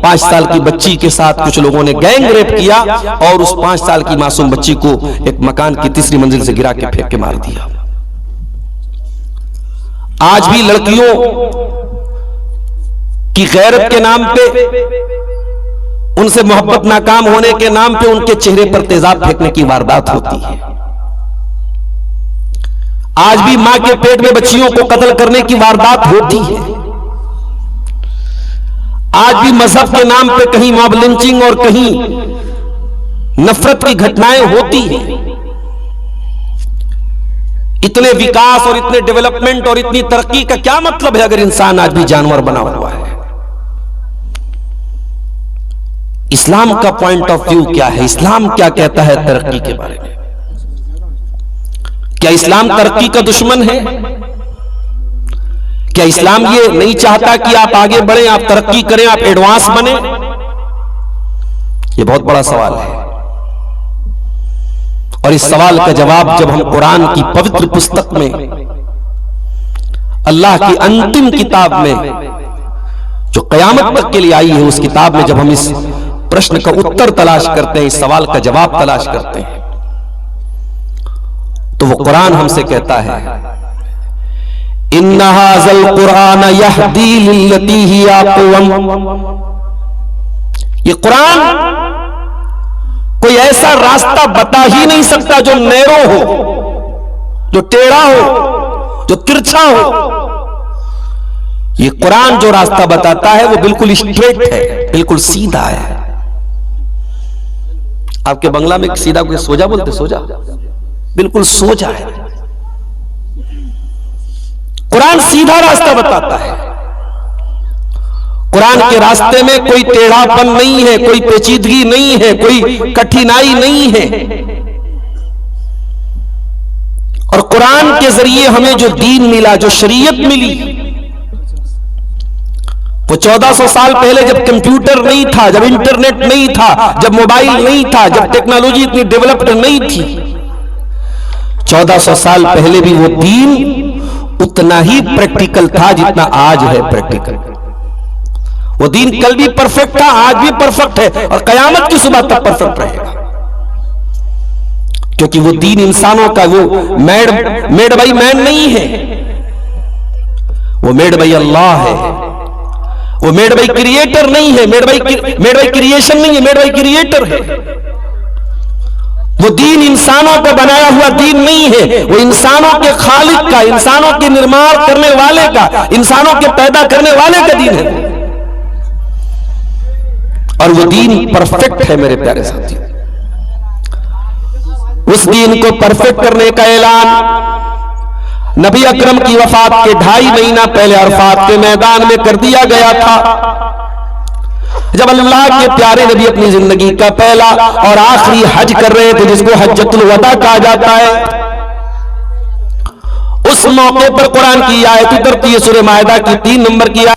5 साल की बच्ची के साथ कुछ लोगों ने गैंग रेप किया और उस 5 साल की मासूम बच्ची को एक मकान की 3री मंजिल से गिरा के फेंक के मार दिया। आज भी लड़कियों की गैरत के नाम पे, उनसे मोहब्बत नाकाम होने के नाम पे उनके चेहरे पर तेजाब फेंकने की वारदात होती है। आज भी मां के पेट में बच्चियों को कत्ल करने की वारदात होती है। आज भी मजहब के नाम पे कहीं मॉब लिंचिंग और कहीं नफरत की घटनाएं होती हैं। इतने विकास और इतने डेवलपमेंट और इतनी तरक्की का क्या मतलब है अगर इंसान आज भी जानवर बना हुआ है? इस्लाम का पॉइंट ऑफ व्यू क्या है? इस्लाम क्या कहता है तरक्की के बारे में? क्या इस्लाम तरक्की का दुश्मन है? क्या इस्लाम ये नहीं चाहता कि आप आगे बढ़ें, आप तरक्की करें, आप एडवांस बने? ये बहुत बड़ा सवाल है और इस सवाल का जवाब जब हम कुरान की पवित्र पुस्तक में, अल्लाह की अंतिम किताब में जो कयामत तक के लिए आई है, उस किताब में जब हम इस प्रश्न का उत्तर तलाश करते हैं, इस सवाल का जवाब तलाश करते हैं, तो वो कुरान हमसे कहता है इन्ना हाज़ल कुरान यहदी लिल्लती ही अक़वम। ये कुरान कोई ऐसा रास्ता बता ही नहीं सकता जो नैरो हो, जो टेढ़ा हो, जो तिरछा हो। ये कुरान जो रास्ता बताता है वो बिल्कुल स्ट्रेट है, बिल्कुल सीधा है। आपके बंगला में सीधा कोई सोजा बोलते? सोजा, बिल्कुल सोजा है। कुरान सीधा रास्ता बताता है। कुरान के रास्ते में कोई टेढ़ापन नहीं है, कोई पेचीदगी नहीं है, कोई कठिनाई नहीं है। और कुरान के जरिए हमें जो दीन मिला, जो शरीयत मिली, वो 1400 साल पहले जब कंप्यूटर नहीं था, जब इंटरनेट नहीं था, जब मोबाइल नहीं था, जब टेक्नोलॉजी इतनी डेवलप्ड नहीं थी, 1400 साल पहले भी वो दीन उतना ही प्रैक्टिकल था जितना आज है प्रैक्टिकल। वो दीन कल भी परफेक्ट था, आज भी परफेक्ट है और कयामत की सुबह तक परफेक्ट रहेगा। क्योंकि वो दीन इंसानों का वो मेड बाई मैन नहीं है, वो मेड बाई अल्लाह है। वो मेड बाई क्रिएटर नहीं है, मेड बाई क्रिएशन नहीं है, मेड बाई क्रिएटर है। वो दीन इंसानों का बनाया हुआ दीन नहीं है, वो इंसानों के खालिक का, इंसानों के निर्माण करने वाले का, इंसानों के पैदा करने वाले का दीन है। और वो दीन परफेक्ट है मेरे प्यारे साथियों। उस दीन को परफेक्ट करने का ऐलान नबी अकरम की वफात के 2.5 महीना पहले अरफात के मैदान में कर दिया गया था, जब अल्लाह के प्यारे नबी अपनी जिंदगी का पहला और आखिरी हज कर रहे थे, जिसको हज्जतुल वदा कहा जाता है। उस मौके पर कुरान की आयत उतरती है, सूरह माइदा की 3 नंबर की आयत,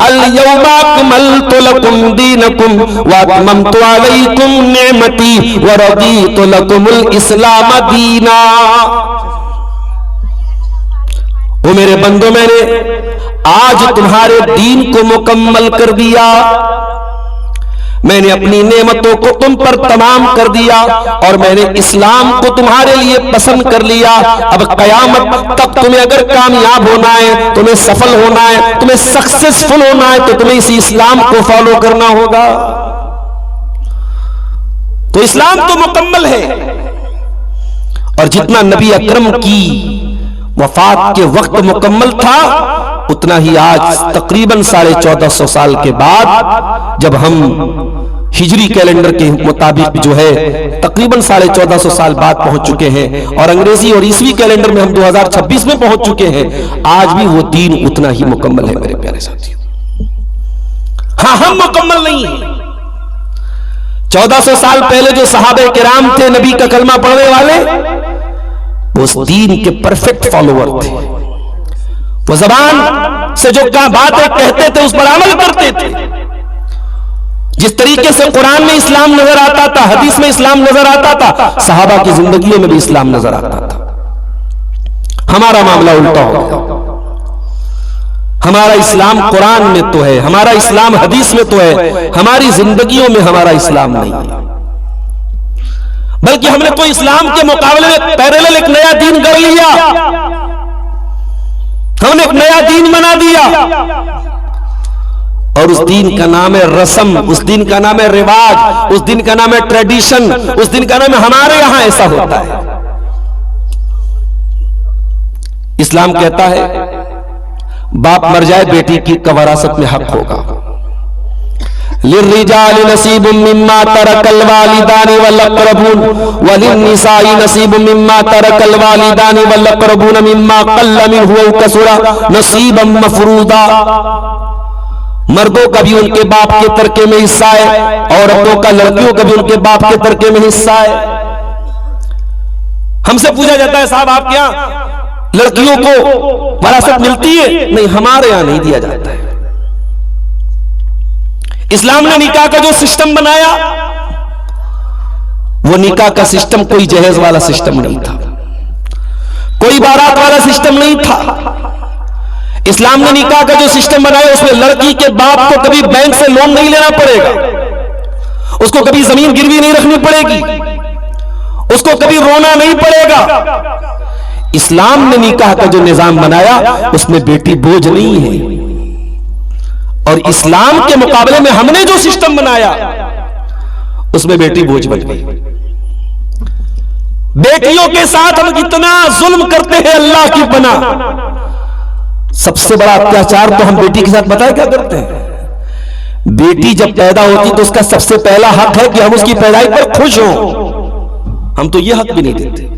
अल यौमा अकमलतु लकुम दीनकुम व अतममतु अलैकुम निअमती व रदीतु लकुमुल इस्लाम दीना। वो मेरे बंदो, मैंने आज तुम्हारे दीन को मुकम्मल कर दिया, मैंने अपनी नेमतों को तुम पर तमाम कर दिया और मैंने इस्लाम को तुम्हारे लिए पसंद कर लिया। अब कयामत तक तुम्हें अगर कामयाब होना है, तुम्हें सफल होना है, तुम्हें सक्सेसफुल होना है, तो तुम्हें इसी इस्लाम को फॉलो करना होगा। तो इस्लाम तो मुकम्मल है और जितना नबी अकरम की वफात के वक्त मुकम्मल था, उतना ही आज तकरीबन 1450 साल के बाद, जब हम हिजरी कैलेंडर के मुताबिक जो है तकरीबन 1450 साल बाद पहुंच चुके हैं, और अंग्रेजी और ईसवी कैलेंडर में हम 2026 में पहुंच चुके हैं, आज भी वो दीन उतना ही मुकम्मल है मेरे प्यारे साथियों। हाँ, हम मुकम्मल नहीं हैं। 1400 साल पहले जो सहाबे किराम थे नबी का कलमा पढ़ने वाले, वो उस दीन के परफेक्ट फॉलोअर थे। वो जबान से जो बातें कहते थे उस पर अमल करते थे। जिस तरीके से कुरान में इस्लाम नजर आता था, हदीस में इस्लाम नजर आता था, सहाबा की जिंदगियों में भी इस्लाम नजर आता था। हमारा मामला उल्टा हो गया। हमारा इस्लाम कुरान में तो है, हमारा इस्लाम हदीस में तो है, हमारी जिंदगियों में हमारा इस्लाम नहीं है। बल्कि हमने कोई इस्लाम के मुकाबले में पैरेलल एक नया दीन कर लिया, हमने एक नया दीन बना दिया, और उस दीन का नाम है रस्म, उस दीन का नाम है रिवाज, उस दिन का नाम है ट्रेडिशन, उस दिन का नाम है हमारे यहां ऐसा होता है। इस्लाम कहता है बाप मर जाए बेटी की वरासत में हक होगा। लिर्रिजालि नसीबुम मिम्मा तरकल वालिदानि वल अक़रबून वलिन्निसाई नसीबुम मिम्मा तरकल वालिदानि वल अक़रबून मिम्मा क़ल्ल मिन्हु व कसुरा नसीबम मफ़रूदा। मर्दों का भी उनके बाप के तरके में हिस्सा है, औरतों का, लड़कियों का भी उनके बाप के तरके में हिस्सा है। हमसे पूछा जाता है साहब आपके यहां लड़कियों को वरासत मिलती है? नहीं, हमारे यहां नहीं दिया जाता है। इस्लाम ने निकाह का जो सिस्टम बनाया, वो निकाह का सिस्टम कोई जहेज वाला सिस्टम नहीं था, कोई बारात वाला सिस्टम नहीं था। इस्लाम ने निकाह का जो सिस्टम बनाया, उसमें लड़की के बाप को कभी बैंक से लोन नहीं लेना पड़ेगा, उसको कभी जमीन गिरवी नहीं रखनी पड़ेगी, उसको कभी रोना नहीं पड़ेगा। इस्लाम ने निकाह का जो निजाम बनाया, उसमें बेटी बोझ नहीं है। और इस्लाम के मुकाबले में हमने जो सिस्टम बनाया, उसमें बेटी बोझ बन गई। बेटियों के साथ हम कितना जुल्म करते हैं अल्लाह की पनाह। सबसे बड़ा अत्याचार तो हम बेटी के साथ बताए क्या करते हैं? बेटी जब पैदा होती तो उसका सबसे पहला हक है कि हम उसकी पैदाइश पर खुश हों। हम तो यह हक भी नहीं देते।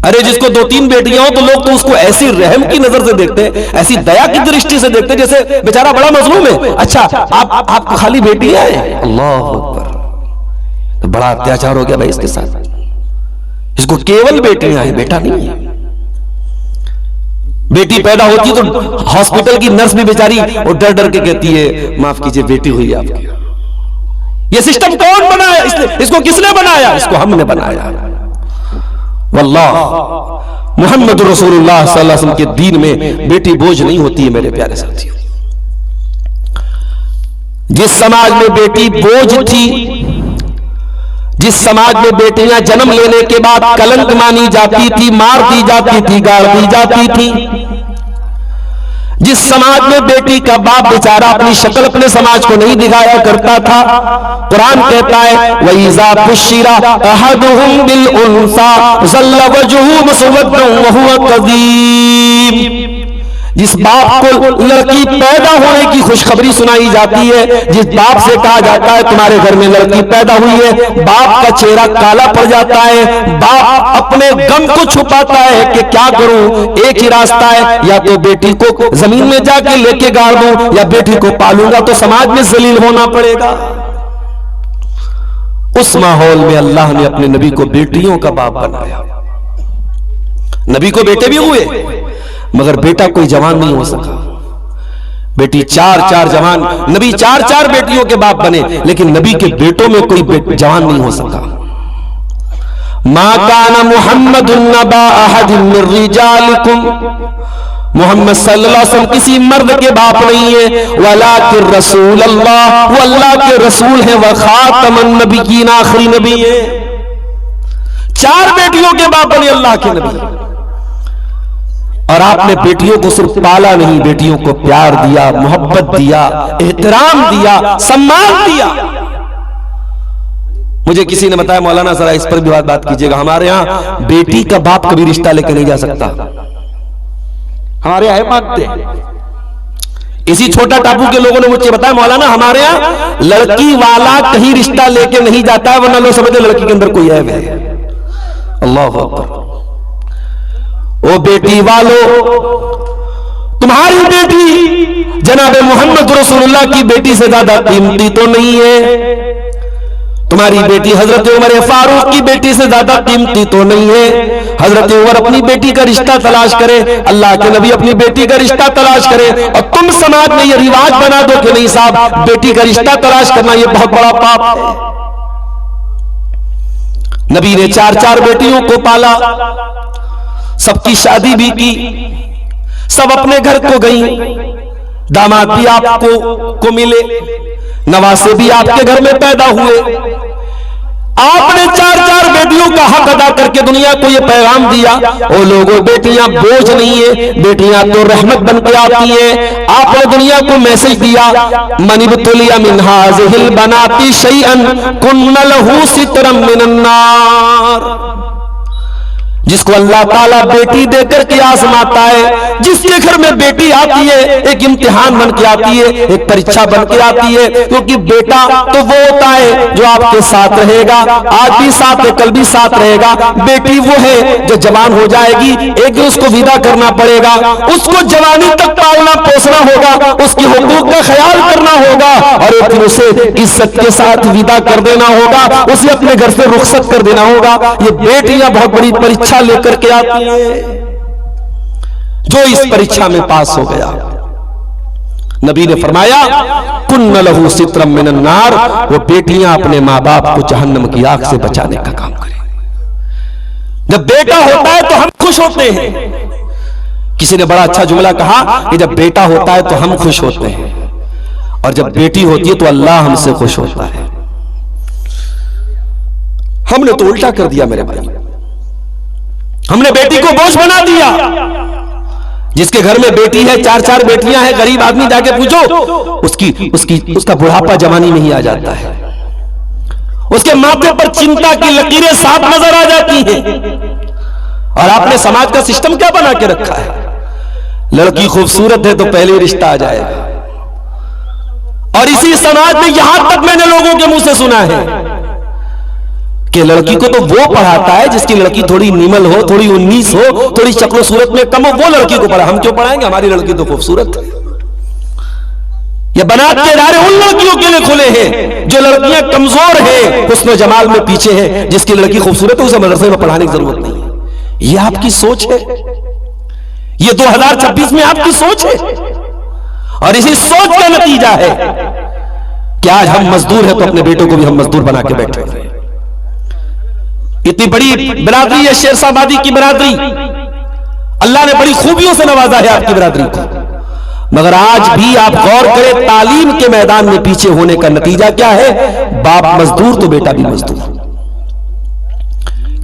अरे जिसको 2-3 बेटियां हो तो लोग तो उसको ऐसी रहम की नजर से देखते हैं, ऐसी दया की दृष्टि से देखते हैं जैसे बेचारा बड़ा मजलूम है। अच्छा, आपको खाली बेटियां हैं? अल्लाह अकबर, तो बड़ा अत्याचार हो गया भाई इसके साथ। इसको केवल बेटियां हैं, बेटा नहीं है। बेटी पैदा होती है तो हॉस्पिटल की नर्स भी बेचारी और डर डर के कहती है माफ कीजिए बेटी हुई है आपकी। ये सिस्टम कौन बनाया? इसको किसने बनाया? इसको हमने बनाया। वल्लाह मुहम्मद रसूलुल्लाह सल्लल्लाहु अलैहि वसल्लम के दीन में बेटी बोझ नहीं होती है मेरे प्यारे साथियों। जिस समाज में बेटी बोझ थी, जिस समाज में बेटियां जन्म लेने के बाद कलंक मानी जाती थी, मार दी जाती थी, गाड़ दी जाती थी, जिस समाज में बेटी का बाप बेचारा अपनी शक्ल अपने समाज को नहीं दिखाया करता था, कुरान कहता है वइज़ा बुश्शिरा अहदुहुम बिल उन्सा ज़ल्ला वजहुहु मुस्वद्दन व हुवा कज़ीम। जिस बाप को लड़की पैदा होने की खुशखबरी सुनाई जाती है, जिस बाप से कहा जाता है तुम्हारे घर में लड़की पैदा हुई है, बाप का चेहरा काला पड़ जाता है। बाप अपने गम को छुपाता है कि क्या करूं, एक ही रास्ता है, या तो बेटी को जमीन में जाके लेके गाड़ दूं, या बेटी को पालूंगा तो समाज में जलील होना पड़ेगा। उस माहौल में अल्लाह ने अपने नबी को बेटियों का बाप बनाया। नबी को बेटे भी हुए, मगर बेटा कोई जवान नहीं हो सका। बेटी 4-4 जवान, नबी 4-4 बेटियों के बाप बने, लेकिन नबी के बेटों में कोई जवान नहीं हो सका। मा काना मुहम्मदुन नबा अहदिन मिर रिजालिकुम, मोहम्मद सल्लल्लाहु अलैहि वसल्लम किसी मर्द के बाप नहीं है। वलाकिन रसूल अल्लाह, वो अल्लाह के रसूल है। व खातमन नबिय्यीन, आखिरी नबी है। 4 बेटियों के बाप बने अल्लाह के नबी। और आपने बेटियों को सिर्फ पाला नहीं, बेटियों को प्यार दिया, मोहब्बत दिया, एहतराम दिया, सम्मान दिया। मुझे किसी ने बताया मौलाना जरा इस पर भी बात कीजिएगा, हमारे यहाँ बेटी का बाप कभी रिश्ता लेके नहीं जा सकता। हमारे यहाँ मानते हैं। इसी छोटा टापू के लोगों ने मुझे बताया मौलाना हमारे यहाँ लड़की वाला कहीं रिश्ता लेके नहीं जाता है, वरना लोग समझते लड़की के अंदर कोई ऐब है। अल्लाह अकबर। ओ बेटी वालों, तुम्हारी बेटी जनाब मोहम्मद रसूलुल्लाह की बेटी से ज्यादा कीमती तो नहीं है। तुम्हारी बेटी हजरत उमर फारूक की बेटी से ज्यादा कीमती तो नहीं है। हजरत उमर अपनी बेटी का रिश्ता तलाश करे, अल्लाह के नबी अपनी बेटी का रिश्ता तलाश करे, और तुम समाज में ये रिवाज बना दो कि नहीं साहब बेटी का रिश्ता तलाश करना ये बहुत बड़ा पाप है। नबी ने 4-4 बेटियों को पाला, सबकी शादी भी की, सब अपने घर को गई, दामाद भी आपको मिले, नवासे भी आपके घर में पैदा हुए। आपने 4-4 बेटियों का हक अदा करके दुनिया को यह पैगाम दिया, ओ लोगों बेटियां बोझ नहीं है, बेटियां तो रहमत बन के आती है। आपने दुनिया को मैसेज दिया, मनिबतुलिया मिन हाज़िहिल बनाती शैअन कुन्न लहू सित्रम मिनन नार। जिसको अल्लाह ताला बेटी देकर के आजमाता है, जिसके घर में बेटी आती है एक इम्तिहान बन के आती है, एक परीक्षा बन के आती है, क्योंकि बेटा तो वो होता है जो आपके साथ रहेगा, आज भी साथ है कल भी साथ रहेगा। बेटी वो है जो जवान हो जाएगी, एक दिन उसको विदा करना पड़ेगा, उसको जवानी तक पालना पोसना होगा, उसकी हुकूक का ख्याल करना होगा, और एक दिन उसे इज्जत के साथ विदा कर देना होगा, उसे अपने घर से रुखसत कर देना होगा। ये बेटियां बहुत बड़ी परीक्षा लेकर के आती है। जो इस परीक्षा में पास हो गया, नबी ने फरमाया कुन्न लहू सित्रम मिनन नार, वो बेटियां अपने मां बाप को जहन्नम की आग से बचाने का काम करें। जब बेटा होता है तो हम खुश होते हैं। किसी ने बड़ा अच्छा जुमला कहा कि जब बेटा होता है तो हम खुश होते हैं, और जब बेटी होती है तो अल्लाह हमसे खुश होता है। हमने तो उल्टा कर दिया मेरे भाई, हमने बेटी को बोझ बना दिया। जिसके घर में बेटी है, 4-4 बेटियां हैं, गरीब आदमी जाके पूछो उसका बुढ़ापा जवानी में ही आ जाता है, उसके माथे पर चिंता की लकीरें साफ नजर आ जाती हैं। और आपने समाज का सिस्टम क्या बना के रखा है, लड़की खूबसूरत है तो पहले रिश्ता आ जाएगा। और इसी समाज में यहां तक मैंने लोगों के मुंह से सुना है कि लड़की को तो वो पढ़ाता है जिसकी लड़की थोड़ी नीमल हो, थोड़ी 19 हो, थोड़ी शक्ल सूरत में कम हो, वो लड़की को पढ़ा। हम क्यों पढ़ाएंगे, हमारी लड़की तो खूबसूरत है। ये बनात के इदारे उन लड़कियों के लिए खुले हैं जो लड़कियां कमजोर हैं, हुस्न जमाल में पीछे हैं। जिसकी लड़की खूबसूरत है उसे मदरसे में पढ़ाने की जरूरत नहीं है। ये आपकी सोच है, ये 2026 में आपकी सोच है, और इसी सोच का नतीजा है कि आज हम मजदूर हैं तो अपने बेटों को भी हम मजदूर बना के बैठे हैं। इतनी बड़ी बिरादरी है शेरशाहबादी की बिरादरी, अल्लाह ने बड़ी खूबियों से नवाजा है आपकी बिरादरी को, मगर आज भी आप गौर करें तालीम के मैदान में पीछे होने का नतीजा क्या है, बाप मजदूर तो बेटा भी मजदूर।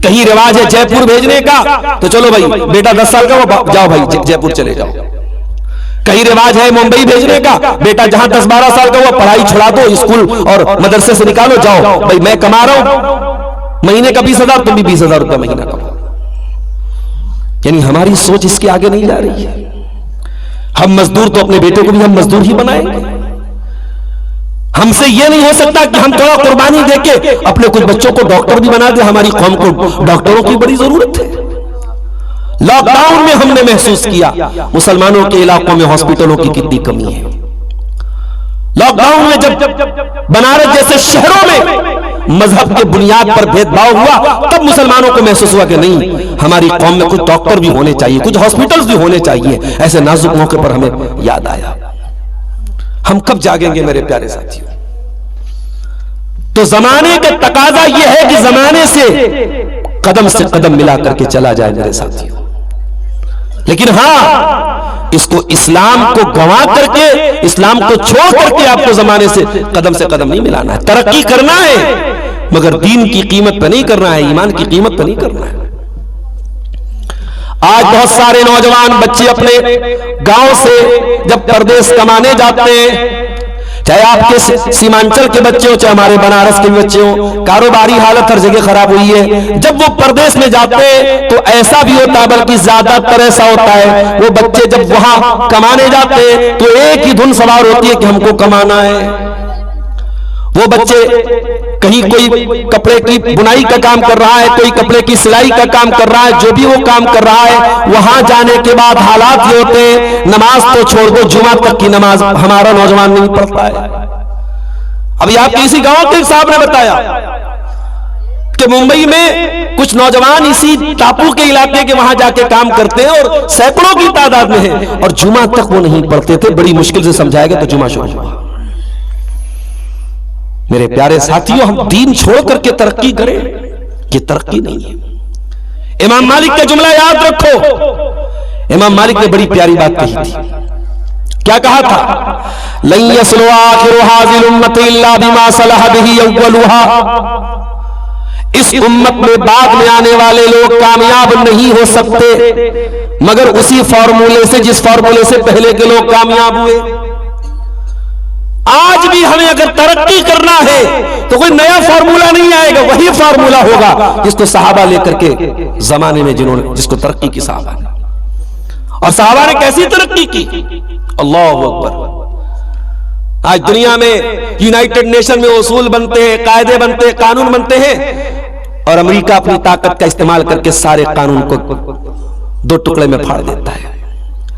कहीं रिवाज है जयपुर भेजने का तो चलो भाई बेटा 10 साल का वो जाओ भाई जयपुर चले जाओ। कहीं रिवाज है मुंबई भेजने का, बेटा जहां 10-12 साल का वो पढ़ाई छुड़ा दो, स्कूल और मदरसे से निकालो, जाओ भाई मैं कमा रहा हूं, महीने का 20,000 तुम भी 20,000 रुपया महीना कमाओ। यानी हमारी सोच इसके आगे नहीं जा रही है। हम मजदूर तो अपने बेटे को भी हम मजदूर ही बनाएंगे। हमसे यह नहीं हो सकता कि हम थोड़ा कुर्बानी देके अपने कुछ बच्चों को डॉक्टर भी बना दे। हमारी कौम को डॉक्टरों की बड़ी जरूरत है। लॉकडाउन में हमने महसूस किया मुसलमानों के इलाकों में हॉस्पिटलों की कितनी कमी है। लॉकडाउन में जब बनारस जैसे शहरों में मजहब के बुनियाद पर भेदभाव हुआ, तब मुसलमानों को महसूस हुआ कि नहीं, हमारी कौम में कुछ डॉक्टर भी होने चाहिए, कुछ हॉस्पिटल्स भी होने चाहिए। ऐसे नाजुक मौके पर हमें याद आया। हम कब जागेंगे मेरे प्यारे साथियों? तो जमाने का तकाजा यह है कि जमाने से कदम मिला करके चला जाए मेरे साथियों। लेकिन हां, इसको इस्लाम को गंवा करके, इस्लाम को छोड़ करके आपको जमाने से कदम नहीं मिलाना है। तरक्की करना है मगर दीन की कीमत पर नहीं करना है, ईमान की कीमत पर नहीं करना है। आज बहुत सारे नौजवान बच्चे अपने गांव से जब परदेश कमाने जाते हैं, चाहे आपके सीमांचल के बच्चे हो, चाहे हमारे बनारस के बच्चे हो, कारोबारी हालत हर जगह खराब हुई है। जब वो परदेश में जाते हैं तो ऐसा भी होता है, बल्कि ज्यादातर ऐसा होता है, वो बच्चे जब वहां कमाने जाते हैं तो एक ही धुन सवार होती है कि हमको कमाना है। वो बच्चे कहीं कोई कपड़े की बुनाई का काम कर रहा है, कोई कपड़े की सिलाई का काम कर रहा है, जो भी वो काम कर रहा है, वहां जाने के बाद हालात ये होते हैं, नमाज तो छोड़ दो, जुमा तक की नमाज हमारा नौजवान नहीं पढ़ता है। अभी आपके इसी गांव के साहब ने बताया कि मुंबई में कुछ नौजवान इसी टापू के इलाके के वहां जाके काम करते हैं और सैकड़ों की तादाद में है, और जुमा तक वो नहीं पढ़ते थे। बड़ी मुश्किल से समझाया गया तो जुमा शुरू हुआ। मेरे प्यारे साथियों, हम दीन छोड़ करके तरक्की करें, ये तरक्की नहीं है। इमाम मालिक का जुमला याद रखो। इमाम मालिक ने बड़ी प्यारी बात कही थी। क्या कहा था? लन यसलु आखिरु हाज़िल उम्मति इल्ला बिमा सलह बिही अव्वलुहा। इस उम्मत में बाद में आने वाले लोग कामयाब नहीं हो सकते मगर उसी फॉर्मूले से जिस फॉर्मूले से पहले के लोग कामयाब हुए। आज भी हमें अगर तरक्की करना है तो कोई नया फार्मूला नहीं आएगा, वही फार्मूला होगा जिसको सहाबा लेकर के जमाने में जिन्होंने जिसको तरक्की की सहाबा ने। और सहाबा ने कैसी तरक्की की? अल्लाहु अकबर। आज दुनिया में यूनाइटेड नेशन में उसूल बनते हैं, कायदे बनते हैं, कानून बनते हैं, और अमेरिका अपनी ताकत का इस्तेमाल करके सारे कानून को दो टुकड़े में फाड़ देता है।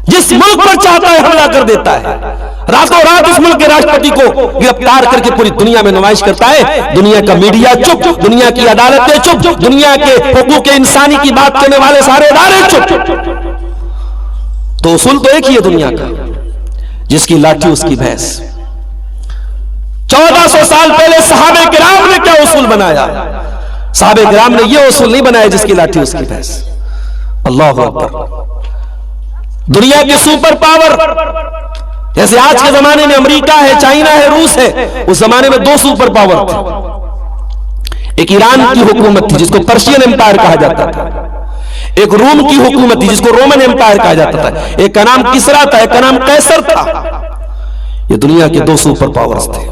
जिस मुल्क पर चाहता है हमला कर देता है। रातों रात उस मुल्क के राष्ट्रपति को गिरफ्तार करके पूरी दुनिया में नुमाइश करता है। दुनिया का मीडिया चुप, दुनिया की अदालतें चुप, दुनिया के हुकूक इंसानी की बात करने वाले सारे इदारे चुप। तो उसूल तो एक ही है दुनिया का, जिसकी लाठी उसकी भैंस। 1400 साल पहले सहाबे किराम ने क्या उसूल बनाया? सहाबे किराम ने यह उसूल नहीं बनाया जिसकी लाठी उसकी भैंस। अल्लाह अकबर। दुनिया की सुपर पावर जैसे आज के जमाने में अमेरिका है, चाइना है, रूस है, उस जमाने में दो सुपर पावर थे। एक ईरान की हुकूमत थी जिसको पर्शियन एम्पायर कहा जाता था, एक रोम की हुकूमत थी जिसको रोमन एम्पायर कहा जाता था, एक का नाम किसरा था, एक का नाम कैसर था। ये दुनिया के दो सुपर पावर्स थे।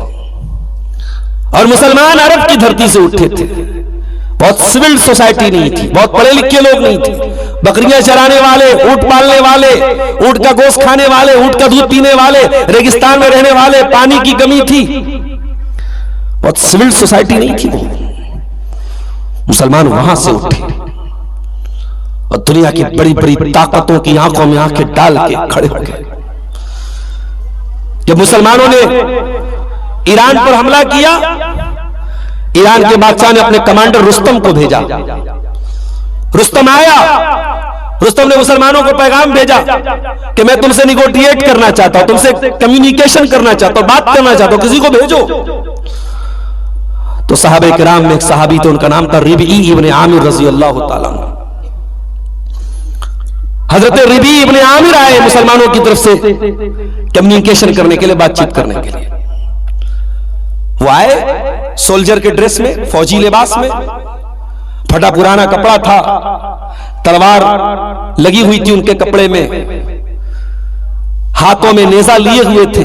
और मुसलमान अरब की धरती से उठे थे। बहुत सिविल सोसाइटी नहीं थी, बहुत पढ़े लिखे लोग नहीं थे। बकरियां चराने वाले, ऊंट पालने वाले, ऊंट का गोश्त खाने वाले, ऊंट का दूध पीने वाले, रेगिस्तान में रहने वाले, पानी की कमी थी, बहुत सिविल सोसाइटी नहीं थी वो। मुसलमान वहां से उठे और दुनिया की बड़ी बड़ी ताकतों की आंखों में आंखें डाल के खड़े हो गए। जब मुसलमानों ने ईरान पर हमला किया, ईरान के बादशाह ने अपने कमांडर रुस्तम को भेजा। रुस्तम आया, रुस्तम ने मुसलमानों को पैगाम भेजा कि मैं तुमसे निगोटिएट करना चाहता हूं, तुमसे कम्युनिकेशन करना चाहता हूं, बात करना चाहता हूं, किसी को भेजो। तो सहाबे किराम में एक सहाबी थे, उनका नाम था रिबी इब्न आमिर रजी अल्लाह ताला अन्हु। हजरत रिबी इब्न आमिर आए मुसलमानों की तरफ से कम्युनिकेशन करने के लिए, बातचीत करने के लिए। वो आए सोल्जर के ड्रेस में, फौजी लिबास में, फटा पुराना कपड़ा था, तलवार लगी हुई थी उनके कपड़े में, हाथों में नेजा लिए हुए थे।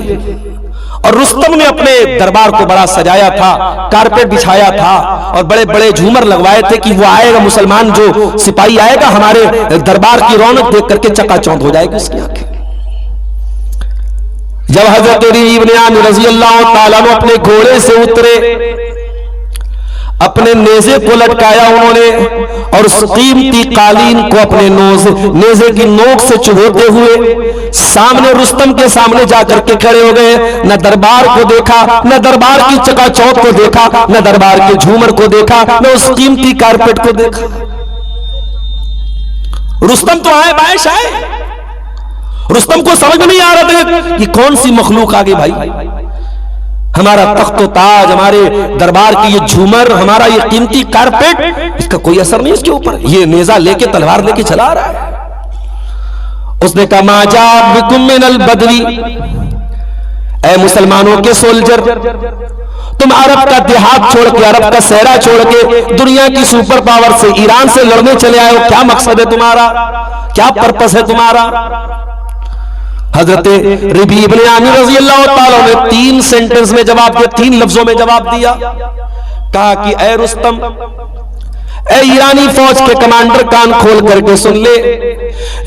और रुस्तम ने अपने दरबार को बड़ा सजाया था, कारपेट बिछाया था और बड़े बड़े झूमर लगवाए थे कि वो आएगा, मुसलमान जो सिपाही आएगा हमारे दरबार की रौनक देख करके चकाचौंध हो जाएगी उसकी आंखें। जब हजरत इब्न आमिर रज़ी अल्लाह ताला अन्हु अपने घोड़े से उतरे, अपने नेज़े को लटकाया उन्होंने और उस कीमती कालीन को अपने नेज़े की नोक से चुभोते हुए सामने रुस्तम के सामने जाकर के खड़े हो गए। न दरबार को देखा, न दरबार की चकाचौंध को देखा, न दरबार के झूमर को देखा, न उस कीमती कारपेट को देखा। रुस्तम तो आए बायश आए, रुस्तम को समझ में नहीं आ रहा था कि कौन सी मखलूक आ गई भाई। हमारा तख्त ताज, हमारे दरबार की ये झूमर, हमारा ये कीमती कारपेट, इसका कोई असर नहीं इसके ऊपर। ये नेजा लेके, तलवार लेके चला रहा है। उसने कहा माजा बिकुम मिनल बदवी, ऐ मुसलमानों के सोल्जर, तुम अरब का देहात छोड़ के, अरब का सहरा छोड़ के दुनिया की सुपर पावर से, ईरान से लड़ने चले आए हो। क्या मकसद है तुम्हारा, क्या पर्पस है तुम्हारा? हजरत रबी इब्ने आमिर रज़ी अल्लाह ताला ने 3 सेंटेंस में जवाब दिया, 3 लफ्जों में जवाब दिया। कहा कि ए रुस्तम, ए ईरानी फौज के कमांडर, कान खोल करके सुन ले,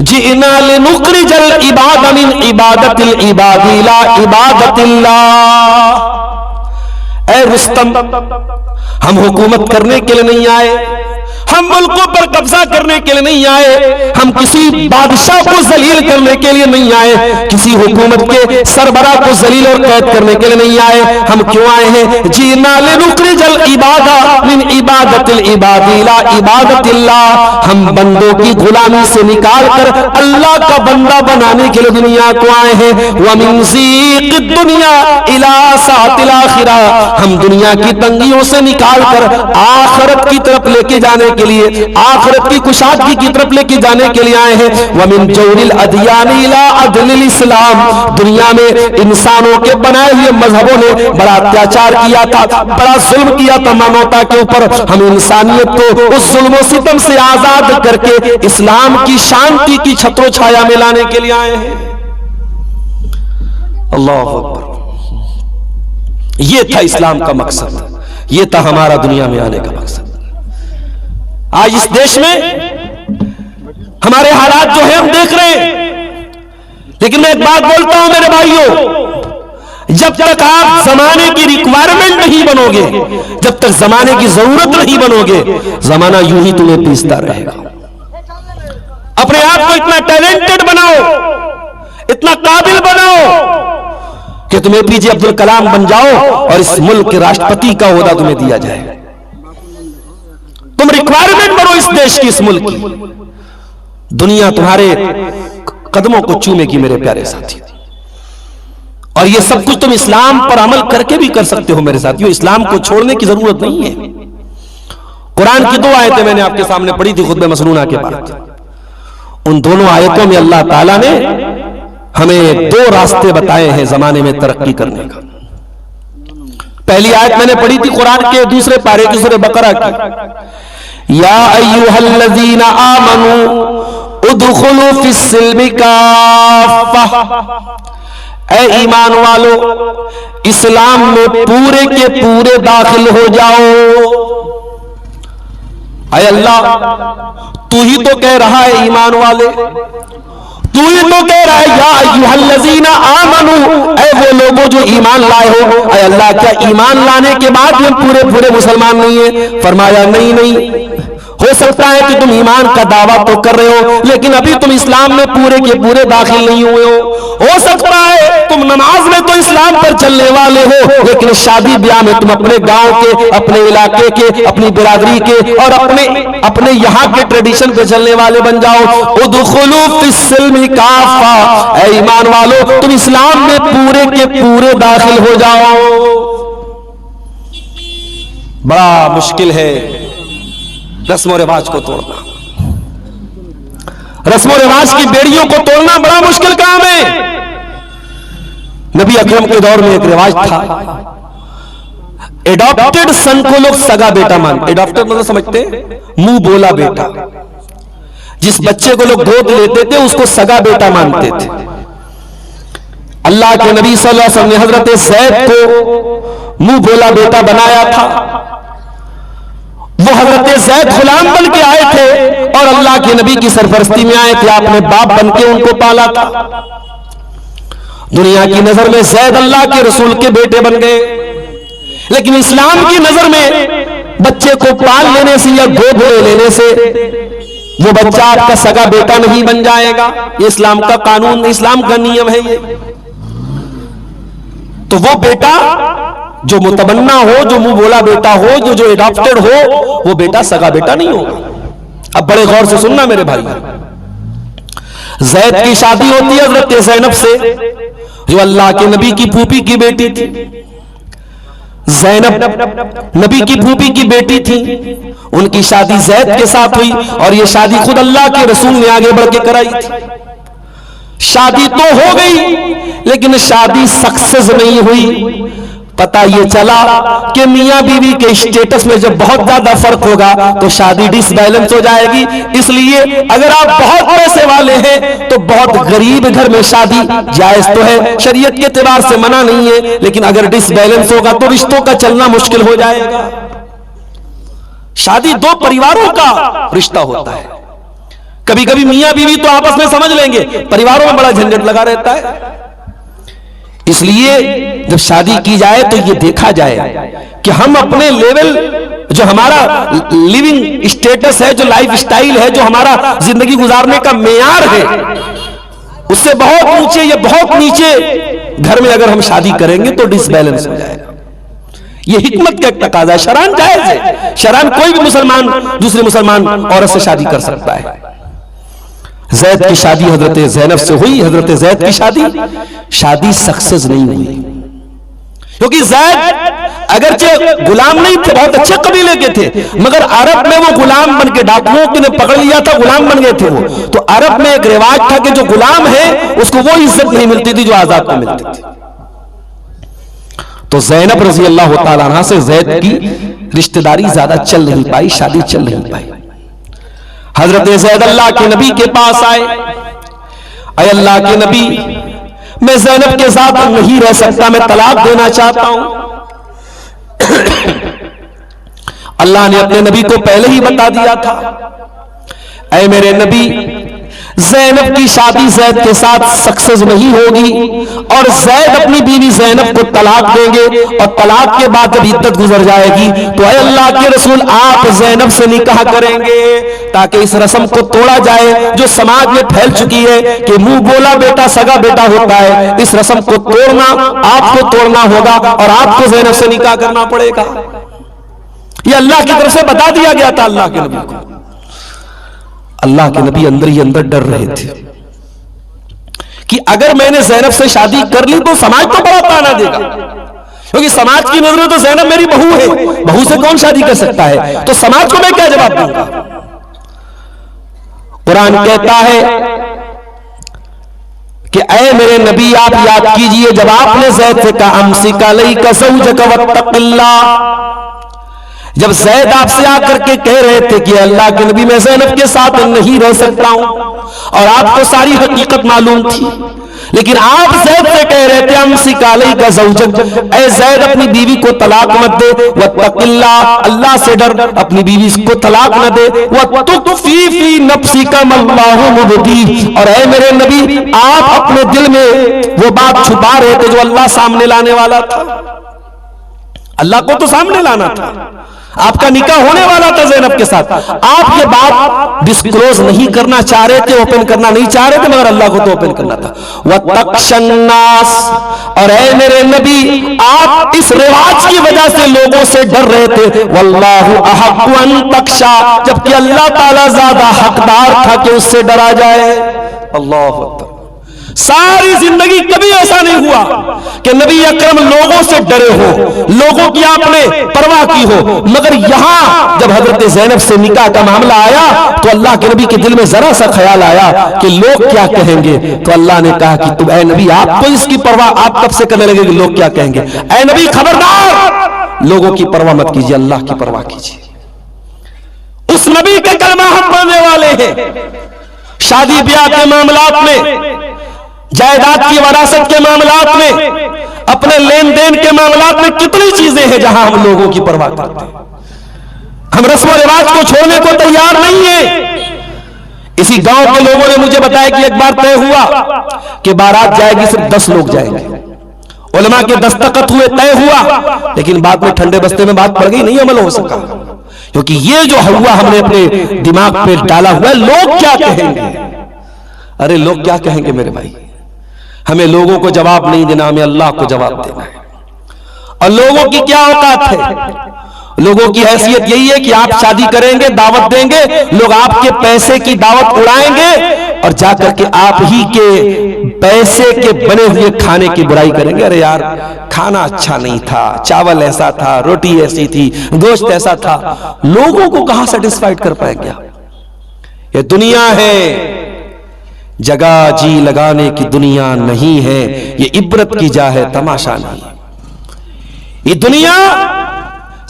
जिना लिनुखरिजल इबाद मिन इबादतिल इबादी ला इबादतिल्लाह। ए रुस्तम, हम हुकूमत करने के लिए नहीं आए, हम मुल्कों पर कब्जा करने के लिए नहीं आए, हम किसी बादशाह को जलील करने के लिए नहीं आए, किसी हुकूमत के सरबराह को जलील और कैद करने के लिए नहीं आए। हम क्यों आए हैं? जीना लिनुखरिजल इबादा मिन इबादतिल इबादी ला इबादतिल्लाह। हम बंदों की गुलामी से निकाल कर अल्लाह का बंदा बनाने के लिए दुनिया को आए हैं। व मिन ज़ीक़िद दुनिया इला सातिल आखिरा। हम दुनिया की तंगियों से निकाल कर आखिरत की तरफ लेके जाने के लिए, आखिरत की कुशादगी की तरफ लेके जाने के लिए आए हैं। वमिन जौरिल अदियान इला अदलिल इस्लाम। दुनिया में इंसानों के बनाए हुए मजहबों ने बड़ा अत्याचार किया था, बड़ा जुल्म किया था मानवता के ऊपर। हम इंसानियत को उस जुल्म सितम से आजाद करके इस्लाम की शांति की छत्रो छाया में लाने के लिए आए हैं। अल्लाह अकबर। ये था इस्लाम का मकसद, ये था हमारा दुनिया में आने का मकसद। आज इस देश में हमारे हालात जो है हम देख रहे हैं, लेकिन मैं एक बात बोलता हूं मेरे भाइयों, जब तक आप जमाने की रिक्वायरमेंट नहीं बनोगे, जब तक जमाने की जरूरत नहीं बनोगे, जमाना यूं ही तुम्हें पीसता रहेगा। अपने आप को इतना टैलेंटेड बनाओ, इतना काबिल बनाओ कि तुम्हें एपीजे अब्दुल कलाम बन जाओ और इस मुल्क के राष्ट्रपति का ओहदा तुम्हें दिया जाए। तुम रिक्वायरमेंट बनो इस देश की, इस मुल्क की। दुनिया तुम्हारे कदमों को चूमेगी मेरे प्यारे साथी। और ये सब कुछ तुम इस्लाम पर अमल करके भी कर सकते हो मेरे साथियों। इस्लाम को छोड़ने की जरूरत नहीं है। कुरान की 2 आयतें मैंने आपके सामने पढ़ी थी खुतबे मसनूना के बाद। उन दोनों आयतों में अल्लाह ताला ने हमें 2 रास्ते बताए हैं जमाने में तरक्की करने का। पहली आयत मैंने पढ़ी थी कुरान के 2 पारे की सूरह बकरा की। या अय्युहल्लज़ीना आमनू उदखुलू फिस्सिल्मि काफ़ा। ऐ ईमान वालो, इस्लाम में पूरे के पूरे दाखिल हो जाओ। ऐ अल्लाह, तू ही तो कह रहा है ईमान वाले, तू ही तो कह रहा है या अय्युहल्लज़ीना आमनू, ऐ वो लोगों जो ईमान लाए हो। ऐ अल्लाह, क्या ईमान लाने के बाद हम पूरे पूरे मुसलमान नहीं है? फरमाया नहीं नहीं, हो सकता है कि तुम ईमान का दावा तो कर रहे हो, लेकिन अभी तुम इस्लाम में पूरे के पूरे दाखिल नहीं हुए हो सकता है तुम नमाज में तो इस्लाम पर चलने वाले हो, लेकिन शादी ब्याह में तुम अपने गांव के, अपने इलाके के, अपनी बिरादरी के और अपने यहाँ के ट्रेडिशन पे चलने वाले बन जाओ। उदखुलू फिस्सिल्मि काफ़ा। ऐ ईमान वालो, तुम इस्लाम में पूरे के पूरे दाखिल हो जाओ। बड़ा मुश्किल है रस्म और रिवाज को तोड़ना। रस्म और रिवाज की बेड़ियों को तोड़ना बड़ा मुश्किल काम है। नबी अकरम के दौर में एक रिवाज था, एडॉप्टेड सन को लोग सगा बेटा मानते। एडॉप्टेड मतलब समझते, मुंह बोला बेटा। जिस बच्चे को लोग गोद लेते थे उसको सगा बेटा मानते थे। अल्लाह के नबी सल्लल्लाहु अलैहि वसल्लम ने हजरत ज़ैद को मुंह बोला बेटा बनाया था। वो हजरत ज़ैद गुलाम बन के आए थे और अल्लाह के नबी की सरपरस्ती में आए थे। आपने बाप बन के उनको पाला था। दुनिया की नजर में ज़ैद अल्लाह के रसूल के बेटे बन गए, लेकिन इस्लाम की नजर में बच्चे को पाल लेने से या गोद ले लेने से वो बच्चा आपका सगा बेटा नहीं बन जाएगा। ये इस्लाम का कानून, इस्लाम का नियम है ये। तो वो बेटा जो मुतबन्ना हो, जो मुंह बोला बेटा हो, जो एडॉप्टेड हो, वो बेटा सगा बेटा नहीं होगा। अब बड़े गौर से सुनना मेरे भाई, ज़ैद की शादी होती है हज़रत ज़ैनब से, जो अल्लाह के नबी की फूफी की बेटी थी। ज़ैनब नबी की फूफी की बेटी थी, उनकी शादी ज़ैद के साथ हुई और ये शादी खुद अल्लाह के रसूल ने आगे बढ़ के कराई थी। शादी तो हो गई, लेकिन शादी सक्सेस नहीं हुई। पता ये चला कि मियां बीवी के स्टेटस में जब बहुत ज्यादा फर्क होगा तो शादी डिसबैलेंस हो जाएगी। इसलिए अगर आप बहुत पैसे वाले हैं तो बहुत गरीब घर में शादी जायज तो है, शरीयत के एतबार से मना नहीं है, लेकिन अगर डिसबैलेंस होगा तो रिश्तों का चलना मुश्किल हो जाएगा। शादी दो परिवारों का रिश्ता होता है। कभी कभी मियां बीवी तो आपस में समझ लेंगे, परिवारों में बड़ा झंझट लगा रहता है। इसलिए जब शादी की जाए तो ये देखा जाए कि हम अपने लेवल, जो हमारा लिविंग स्टेटस है, जो लाइफ स्टाइल है, जो हमारा जिंदगी गुजारने का मेयार है, उससे बहुत ऊंचे या बहुत नीचे घर में अगर हम शादी करेंगे तो डिसबैलेंस हो जाएगा। ये हिकमत का एक तकाजा है। शरान जायज है, शरान कोई भी मुसलमान दूसरे मुसलमान औरत से शादी कर सकता है। ज़ैद की शादी हजरत ज़ैनब से हुई। हजरत ज़ैद की शादी सक्सेस नहीं हुई, क्योंकि ज़ैद अगरचे गुलाम नहीं थे, बहुत अच्छे कबीले के थे, मगर अरब में वो गुलाम बन के, डाकुओं ने पकड़ लिया था, गुलाम बन गए थे वो। तो अरब में एक रिवाज था कि जो गुलाम है उसको वो इज्जत नहीं मिलती थी जो आजाद को मिलती थी। तो ज़ैनब रज़ी अल्लाह तआला अन्हा से ज़ैद की रिश्तेदारी ज्यादा चल नहीं पाई, शादी चल नहीं पाई। हजरत ज़ैद अल्लाह के नबी के पास आए। अय अल्लाह के नबी, मैं ज़ैनब के साथ नहीं रह सकता, मैं तलाक देना चाहता हूं। अल्लाह ने अपने नबी को पहले ही बता दिया था, ऐ मेरे नबी, ज़ैनब की शादी ज़ैद के साथ सक्सेस नहीं होगी और ज़ैद अपनी बीवी ज़ैनब को तलाक देंगे, और तलाक के बाद जब इद्दत गुजर जाएगी तो ऐ अल्लाह के रसूल, आप ज़ैनब से निकाह करेंगे ताकि इस रस्म को तोड़ा जाए जो समाज में फैल चुकी है कि मुंह बोला बेटा सगा बेटा होता है। इस रस्म को तोड़ना, आपको तोड़ना होगा और आपको ज़ैनब से निकाह करना पड़ेगा। यह अल्लाह की तरफ से बता दिया गया था अल्लाह के नबी को। अल्लाह के नबी अंदर ही अंदर डर रहे थे कि अगर मैंने ज़ैनब से शादी कर ली तो समाज तो बड़ा ताना देगा, क्योंकि समाज की नजर में तो ज़ैनब मेरी बहू है, बहू से कौन शादी कर सकता है, तो समाज को मैं क्या जवाब दूंगा। कुरान कहता है कि ऐ मेरे नबी, आप याद कीजिए जब आपने ज़ैद से कहा अमसिका लैका ज़ौजका वत्तक़िल्लाह, जब ज़ैद आपसे आकर के कह रहे थे कि अल्लाह के नबी मैं ज़ैनब के साथ नहीं रह सकता हूं, और आपको सारी हकीकत मालूम थी, लेकिन आप ज़ैद से कह रहे थे अमसिका लैका ज़ौजक, ऐ ज़ैद अपनी बीवी को तलाक मत दे, वत्तक़िल्लाह, अल्लाह से डर, अपनी बीवी को तलाक न दे, वतुख़फ़ी फ़ी नफ़्सिका मल्लाहु मुबदी, और ऐ मेरे नबी आप अपने दिल में वो बात छुपा रहे थे जो अल्लाह सामने लाने वाला था। अल्लाह को तो सामने लाना था, आपका निकाह होने वाला था ज़ैनब के साथ, आप ये बात डिस्क्लोज नहीं करना चाह रहे थे, ओपन करना नहीं चाह रहे थे, मगर अल्लाह को तो ओपन करना था। वतख्शन्नास, और ऐ मेरे नबी आप इस रिवाज की वजह से लोगों से डर रहे थे, वल्लाहु अहक्कु अन तख्शा, जबकि अल्लाह ताला ज्यादा हकदार था कि उससे डरा जाए। अल्लाह अकबर। सारी जिंदगी कभी ऐसा नहीं हुआ कि नबी अकरम लोगों से डरे हो, लोगों की आपने परवाह की हो, मगर यहां जब हजरत ज़ैनब से निकाह का मामला आया तो अल्लाह के नबी के दिल में जरा सा ख्याल आया कि लोग क्या कहेंगे, तो अल्लाह ने कहा कि तुम ऐ नबी आपको इसकी परवाह आप कब से करने लगे कि लोग क्या कहेंगे। ऐ नबी खबरदार, लोगों की परवाह मत कीजिए, अल्लाह की परवाह कीजिए। उस नबी के कलमा हम पढ़ने वाले हैं। शादी ब्याह के मामलात में, जायदाद की वरासत के मामलात में, अपने लेन देन के मामलात में कितनी चीजें हैं जहां हम लोगों की परवाह करते हैं। हम रस्म रिवाज को छोड़ने को तैयार नहीं है। इसी गांव के लोगों ने मुझे बताया कि एक बार तय हुआ कि बारात जाएगी, सिर्फ 10 लोग जाएंगे। उलमा के दस्तखत हुए, तय हुआ, लेकिन बाद में ठंडे बस्ते में बात पड़ गई, नहीं अमल हो सका, क्योंकि ये जो हुआ हमने अपने दिमाग पे डाला हुआ है, लोग क्या कहेंगे। अरे लोग क्या कहेंगे मेरे भाई, हमें लोगों को जवाब नहीं देना, हमें अल्लाह को जवाब देना है। और लोगों की क्या औकात है, लोगों की हैसियत यही है कि आप शादी करेंगे, दावत देंगे, लोग आपके पैसे की दावत उड़ाएंगे और जाकर के आप ही के पैसे के बने हुए खाने की बुराई करेंगे। अरे यार खाना अच्छा नहीं था, चावल ऐसा था, रोटी ऐसी थी, गोश्त ऐसा था। लोगों को कहां सेटिस्फाइड कर पाएंगे। ये दुनिया है, जगह जी लगाने की दुनिया नहीं है, ये इबरत की जा है, तमाशा नहीं। ये दुनिया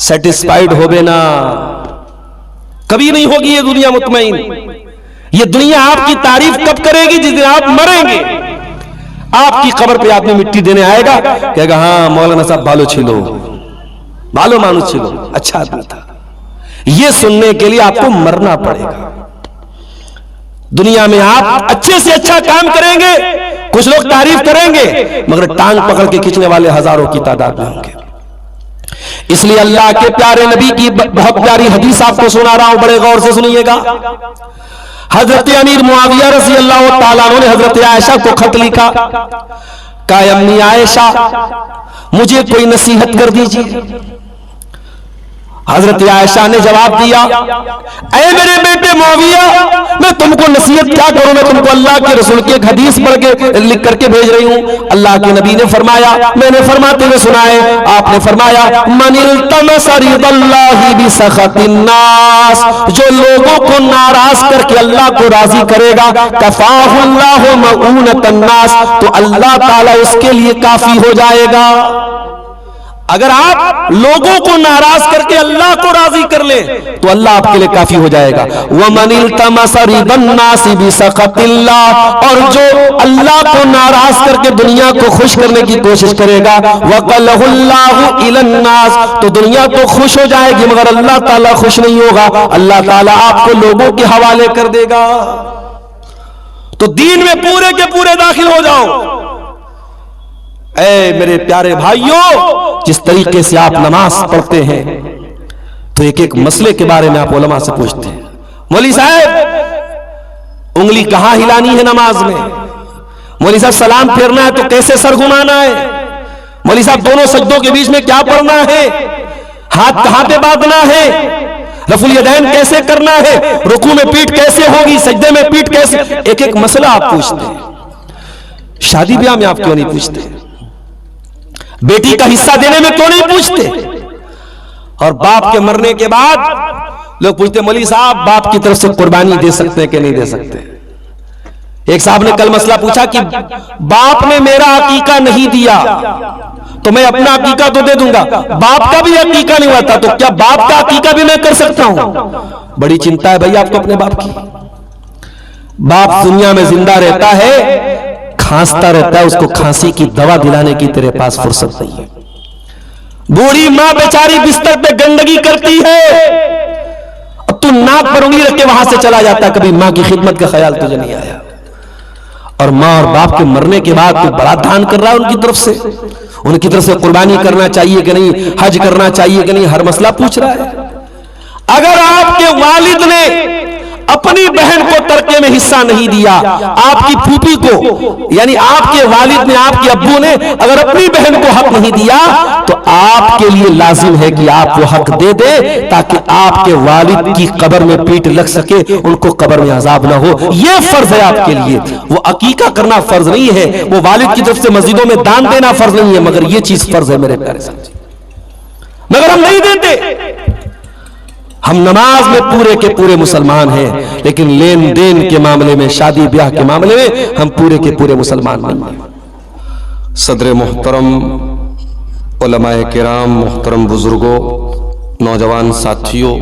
सेटिस्फाइड होवे ना, कभी नहीं होगी ये दुनिया मुतमईन। ये दुनिया आपकी तारीफ कब करेगी? जिस दिन आप मरेंगे, आपकी कब्र पे आदमी मिट्टी देने आएगा, कहेगा हाँ मौलाना साहब बालो छिलो, बालो मानुस छिलो, अच्छा आदमी था। ये सुनने के लिए आपको मरना पड़ेगा। दुनिया में आप अच्छे से अच्छा काम करेंगे, कुछ लोग तारीफ करेंगे, मगर टांग पकड़ के खींचने वाले हजारों की तादाद में होंगे। इसलिए अल्लाह के प्यारे नबी की बहुत प्यारी हदीस आपको सुना रहा हूं, बड़े गौर से सुनिएगा। हजरत अमीर मुआविया रज़ी अल्लाह ताला अन्हु ने हजरत आयशा को खत लिखा, कहा अम्मी आयशा मुझे कोई नसीहत कर दीजिए। हजरत आयशा ने जवाब दिया, ऐ मेरे बेटे मुआविया, मैं तुमको नसीहत क्या करूं, मैं तुमको अल्लाह के रसूल की एक हदीस पढ़ के लिख करके भेज रही हूं। अल्लाह के नबी ने फरमाया, मैंने फरमाते हुए सुनाए, आपने फरमाया मनिल तमसा रिदल्लाहि बिसखतिन्नास, जो लोगों को नाराज करके अल्लाह को राजी करेगा, कफाहुल्लाहु मऊनतन्नास, तो अल्लाह ताला उसके लिए काफी हो जाएगा। अगर आप लोगों को नाराज करके अल्लाह को राजी कर ले तो अल्लाह आपके लिए काफी हो जाएगा। वमनिल तमसा रिदन्नासि बिसखतिल्लाह, और जो अल्लाह को नाराज करके दुनिया को खुश करने की कोशिश करेगा, वकलहुल्लाहु इलन्नास, तो दुनिया तो खुश हो जाएगी मगर अल्लाह ताला खुश नहीं होगा, अल्लाह ताला आपको लोगों के हवाले कर देगा। तो दीन में पूरे के पूरे दाखिल हो जाओ। ऐ मेरे प्यारे भाइयों, जिस तरीके से आप नमाज पढ़ते हैं तो एक एक मसले के बारे में आप उलमा से पूछते हैं, मौलवी साहब उंगली कहां हिलानी है नमाज में, मौलवी साहब सलाम फेरना है तो कैसे सर घुमाना है, मौलवी साहब दोनों सजदों के बीच में क्या पढ़ना है, हाथ कहां पे बांधना है, रफुल यदैन कैसे करना है, रुकू में पीठ कैसे होगी, सजदे में पीठ कैसे, एक एक मसला आप पूछते हैं। शादी ब्याह में आप क्यों नहीं पूछते? बेटी का हिस्सा देने में क्यों नहीं पूछते? और बाप के मरने के बाद लोग पूछते मौलवी साहब बाप की तरफ से कुर्बानी दे सकते हैं कि नहीं दे सकते? एक साहब ने कल मसला पूछा कि बाप ने मेरा अकीका नहीं दिया तो मैं अपना अकीका तो दे दूंगा, बाप का भी अकीका नहीं हुआ था तो क्या बाप का अकीका भी मैं कर सकता हूं? बड़ी चिंता है भैया आपको अपने बाप की। बाप दुनिया में जिंदा रहता है, खांसता रहता है, उसको खांसी की दवा दिलाने की तेरे पास फुर्सत नहीं है। बूढ़ी मां बेचारी बिस्तर पे गंदगी करती है, अब तू नाक पर उंगली रख के वहां से चला जाता, कभी मां की खिदमत का ख्याल तुझे नहीं आया। और मां और बाप के मरने के बाद तू बड़ा दान कर रहा है उनकी तरफ से, उनकी तरफ से कुर्बानी करना चाहिए कि नहीं, हज करना चाहिए कि नहीं, हर मसला पूछ रहा है। अगर आपके वालिद ने अपनी बहन को तरके में हिस्सा नहीं दिया, आपकी फूफी को यानी आपके वालिद ने, आपके अब्बू ने अगर अपनी बहन को हक नहीं दिया तो आपके लिए लाजिम है कि आप वो हक दे दे ताकि आपके वालिद की कब्र में पीठ लग सके, उनको कब्र में अजाब ना हो। ये फर्ज है आपके लिए। वो अकीका करना फर्ज नहीं है, वो वालिद की तरफ से मस्जिदों में दान देना फर्ज नहीं है, मगर ये चीज फर्ज है मेरे प्यारे साथी। मगर हम नहीं देते। हम नमाज में पूरे के पूरे मुसलमान हैं, लेकिन लेन देन के मामले में, शादी ब्याह के मामले में हम पूरे के पूरे मुसलमान नहीं हैं। सदर मोहतरम, उलमाए किराम, मोहतरम बुजुर्गों, नौजवान साथियों,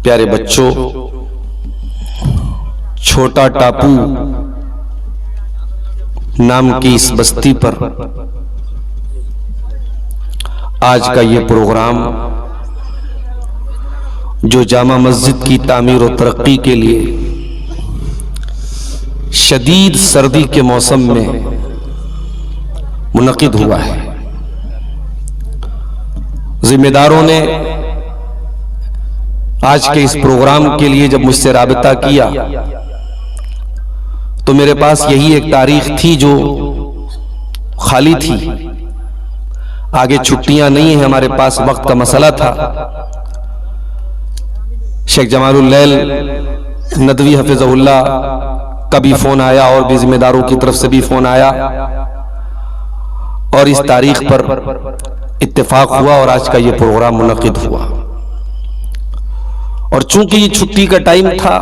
प्यारे बच्चों, छोटा टापू नाम की इस बस्ती पर आज का ये प्रोग्राम जो जामा मस्जिद की तामीर और तरक्की के लिए शदीद सर्दी के मौसम में मुनक़िद हुआ है, जिम्मेदारों ने आज के इस प्रोग्राम के लिए जब मुझसे राबिता किया तो मेरे पास यही एक तारीख थी जो खाली थी। आगे छुट्टियां नहीं है, हमारे पास वक्त का मसला था। शेख जमालुल लैल नदवी हफिज़हुल्लाह का भी फोन आया और भी जिम्मेदारों की तरफ से भी फोन आया और इस तारीख पर इत्तेफाक हुआ और आज का ये प्रोग्राम मुनक़िद हुआ। और चूंकि ये छुट्टी का टाइम था,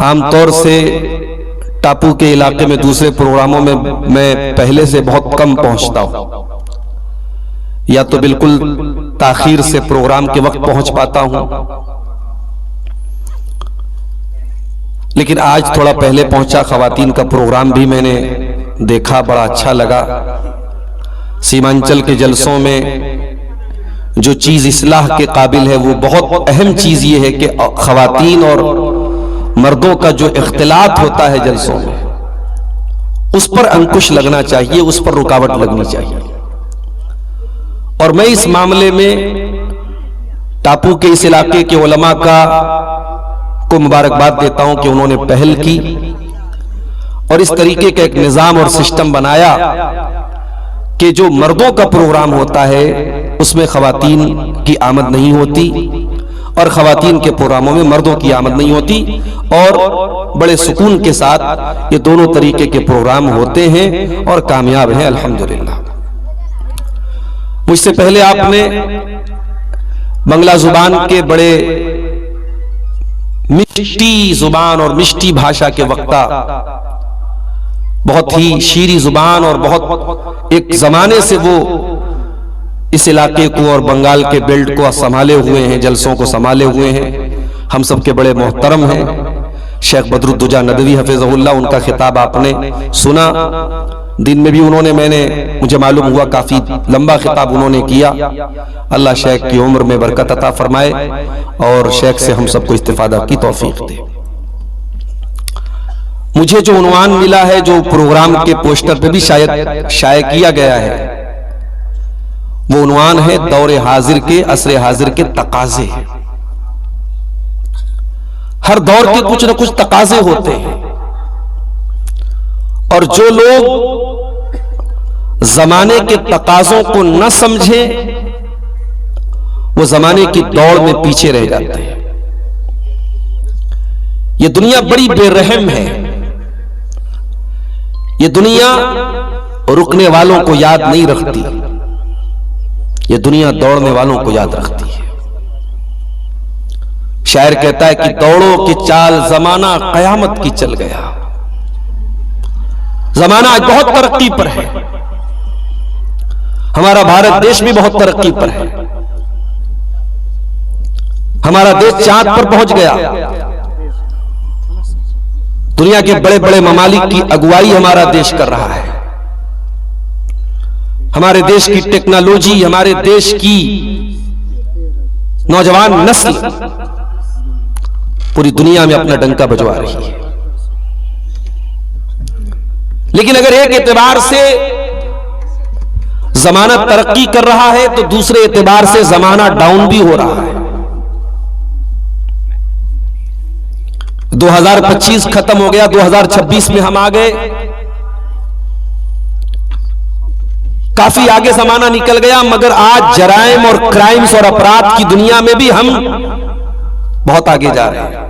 आमतौर से टापू के इलाके में दूसरे प्रोग्रामों में मैं पहले से बहुत कम पहुंचता हूं, या तो बिल्कुल ताखीर से प्रोग्राम के वक्त पहुंच पाता हूं, लेकिन आज थोड़ा पहले पहुंचा। खवातीन का प्रोग्राम भी मैंने देखा, बड़ा अच्छा लगा। सीमांचल के जलसों में जो चीज इस्लाह के काबिल है, वो बहुत अहम चीज ये है कि खवातीन और मर्दों का जो इख्तिलात होता है जलसों में, उस पर अंकुश लगना चाहिए, उस पर रुकावट लगनी चाहिए। और मैं इस मामले में टापू के इस इलाके के उलमा को मुबारकबाद देता हूं कि उन्होंने पहल की और इस तरीके का एक निजाम और सिस्टम बनाया कि जो मर्दों का प्रोग्राम होता है उसमें खवातीन की आमद नहीं होती और खवातीन के प्रोग्रामों में मर्दों की आमद नहीं होती, और बड़े सुकून के साथ ये दोनों तरीके के प्रोग्राम होते हैं और कामयाब हैं अल्हम्दुलिल्लाह। मुझसे पहले आपने बंगला जुबान के बड़े मिष्टी जुबान और मिष्टी भाषा के वक्ता, बहुत ही शीरी जुबान और बहुत एक जमाने से वो इस इलाके को और बंगाल के बेल्ट को संभाले हुए हैं, जलसों को संभाले हुए हैं, हम सबके बड़े मोहतरम हैं शेख बदरुद्दुजा नदवी हफिज़हुल्लाह। उनका खिताब आपने सुना, दिन में भी उन्होंने, मुझे मालूम हुआ काफी लंबा खिताब उन्होंने किया। अल्लाह शेख की उम्र में बरकत अता फरमाए और शेख से हम सबको इस्तिफादा की तौफीक दे। मुझे जो उन्वान मिला है, जो प्रोग्राम के पोस्टर पे भी शायद शाये किया गया है, वो उन्वान है दौरे हाजिर के, असरे हाजिर के तकाजे। हर दौर के कुछ न कुछ तकाजे होते हैं और जो लोग जमाने के तकाजों को न समझे वो जमाने की दौड़ में पीछे रह जाते हैं। ये दुनिया बड़ी बेरहम है, ये दुनिया रुकने वालों को याद नहीं रखती, ये दुनिया दौड़ने वालों को याद रखती है। शायर कहता है कि दौड़ो कि चाल जमाना कयामत की चल गया। जमाना आज बहुत तरक्की पर है, हमारा भारत देश भी बहुत तरक्की पर है, हमारा देश चांद पर पहुंच गया, दुनिया के बड़े बड़े ममालिक की अगुवाई हमारा देश कर रहा है। हमारे देश की टेक्नोलॉजी, हमारे देश की नौजवान नस्ल पूरी दुनिया में अपना डंका बजवा रही है। लेकिन अगर एक एतबार से जमाना तरक्की कर रहा है तो दूसरे एतबार से जमाना डाउन भी हो रहा है। 2025 खत्म हो गया, 2026 में हम आ गए, काफी आगे जमाना निकल गया, मगर आज जराइम और क्राइम्स और अपराध की दुनिया में भी हम बहुत आगे जा रहे हैं।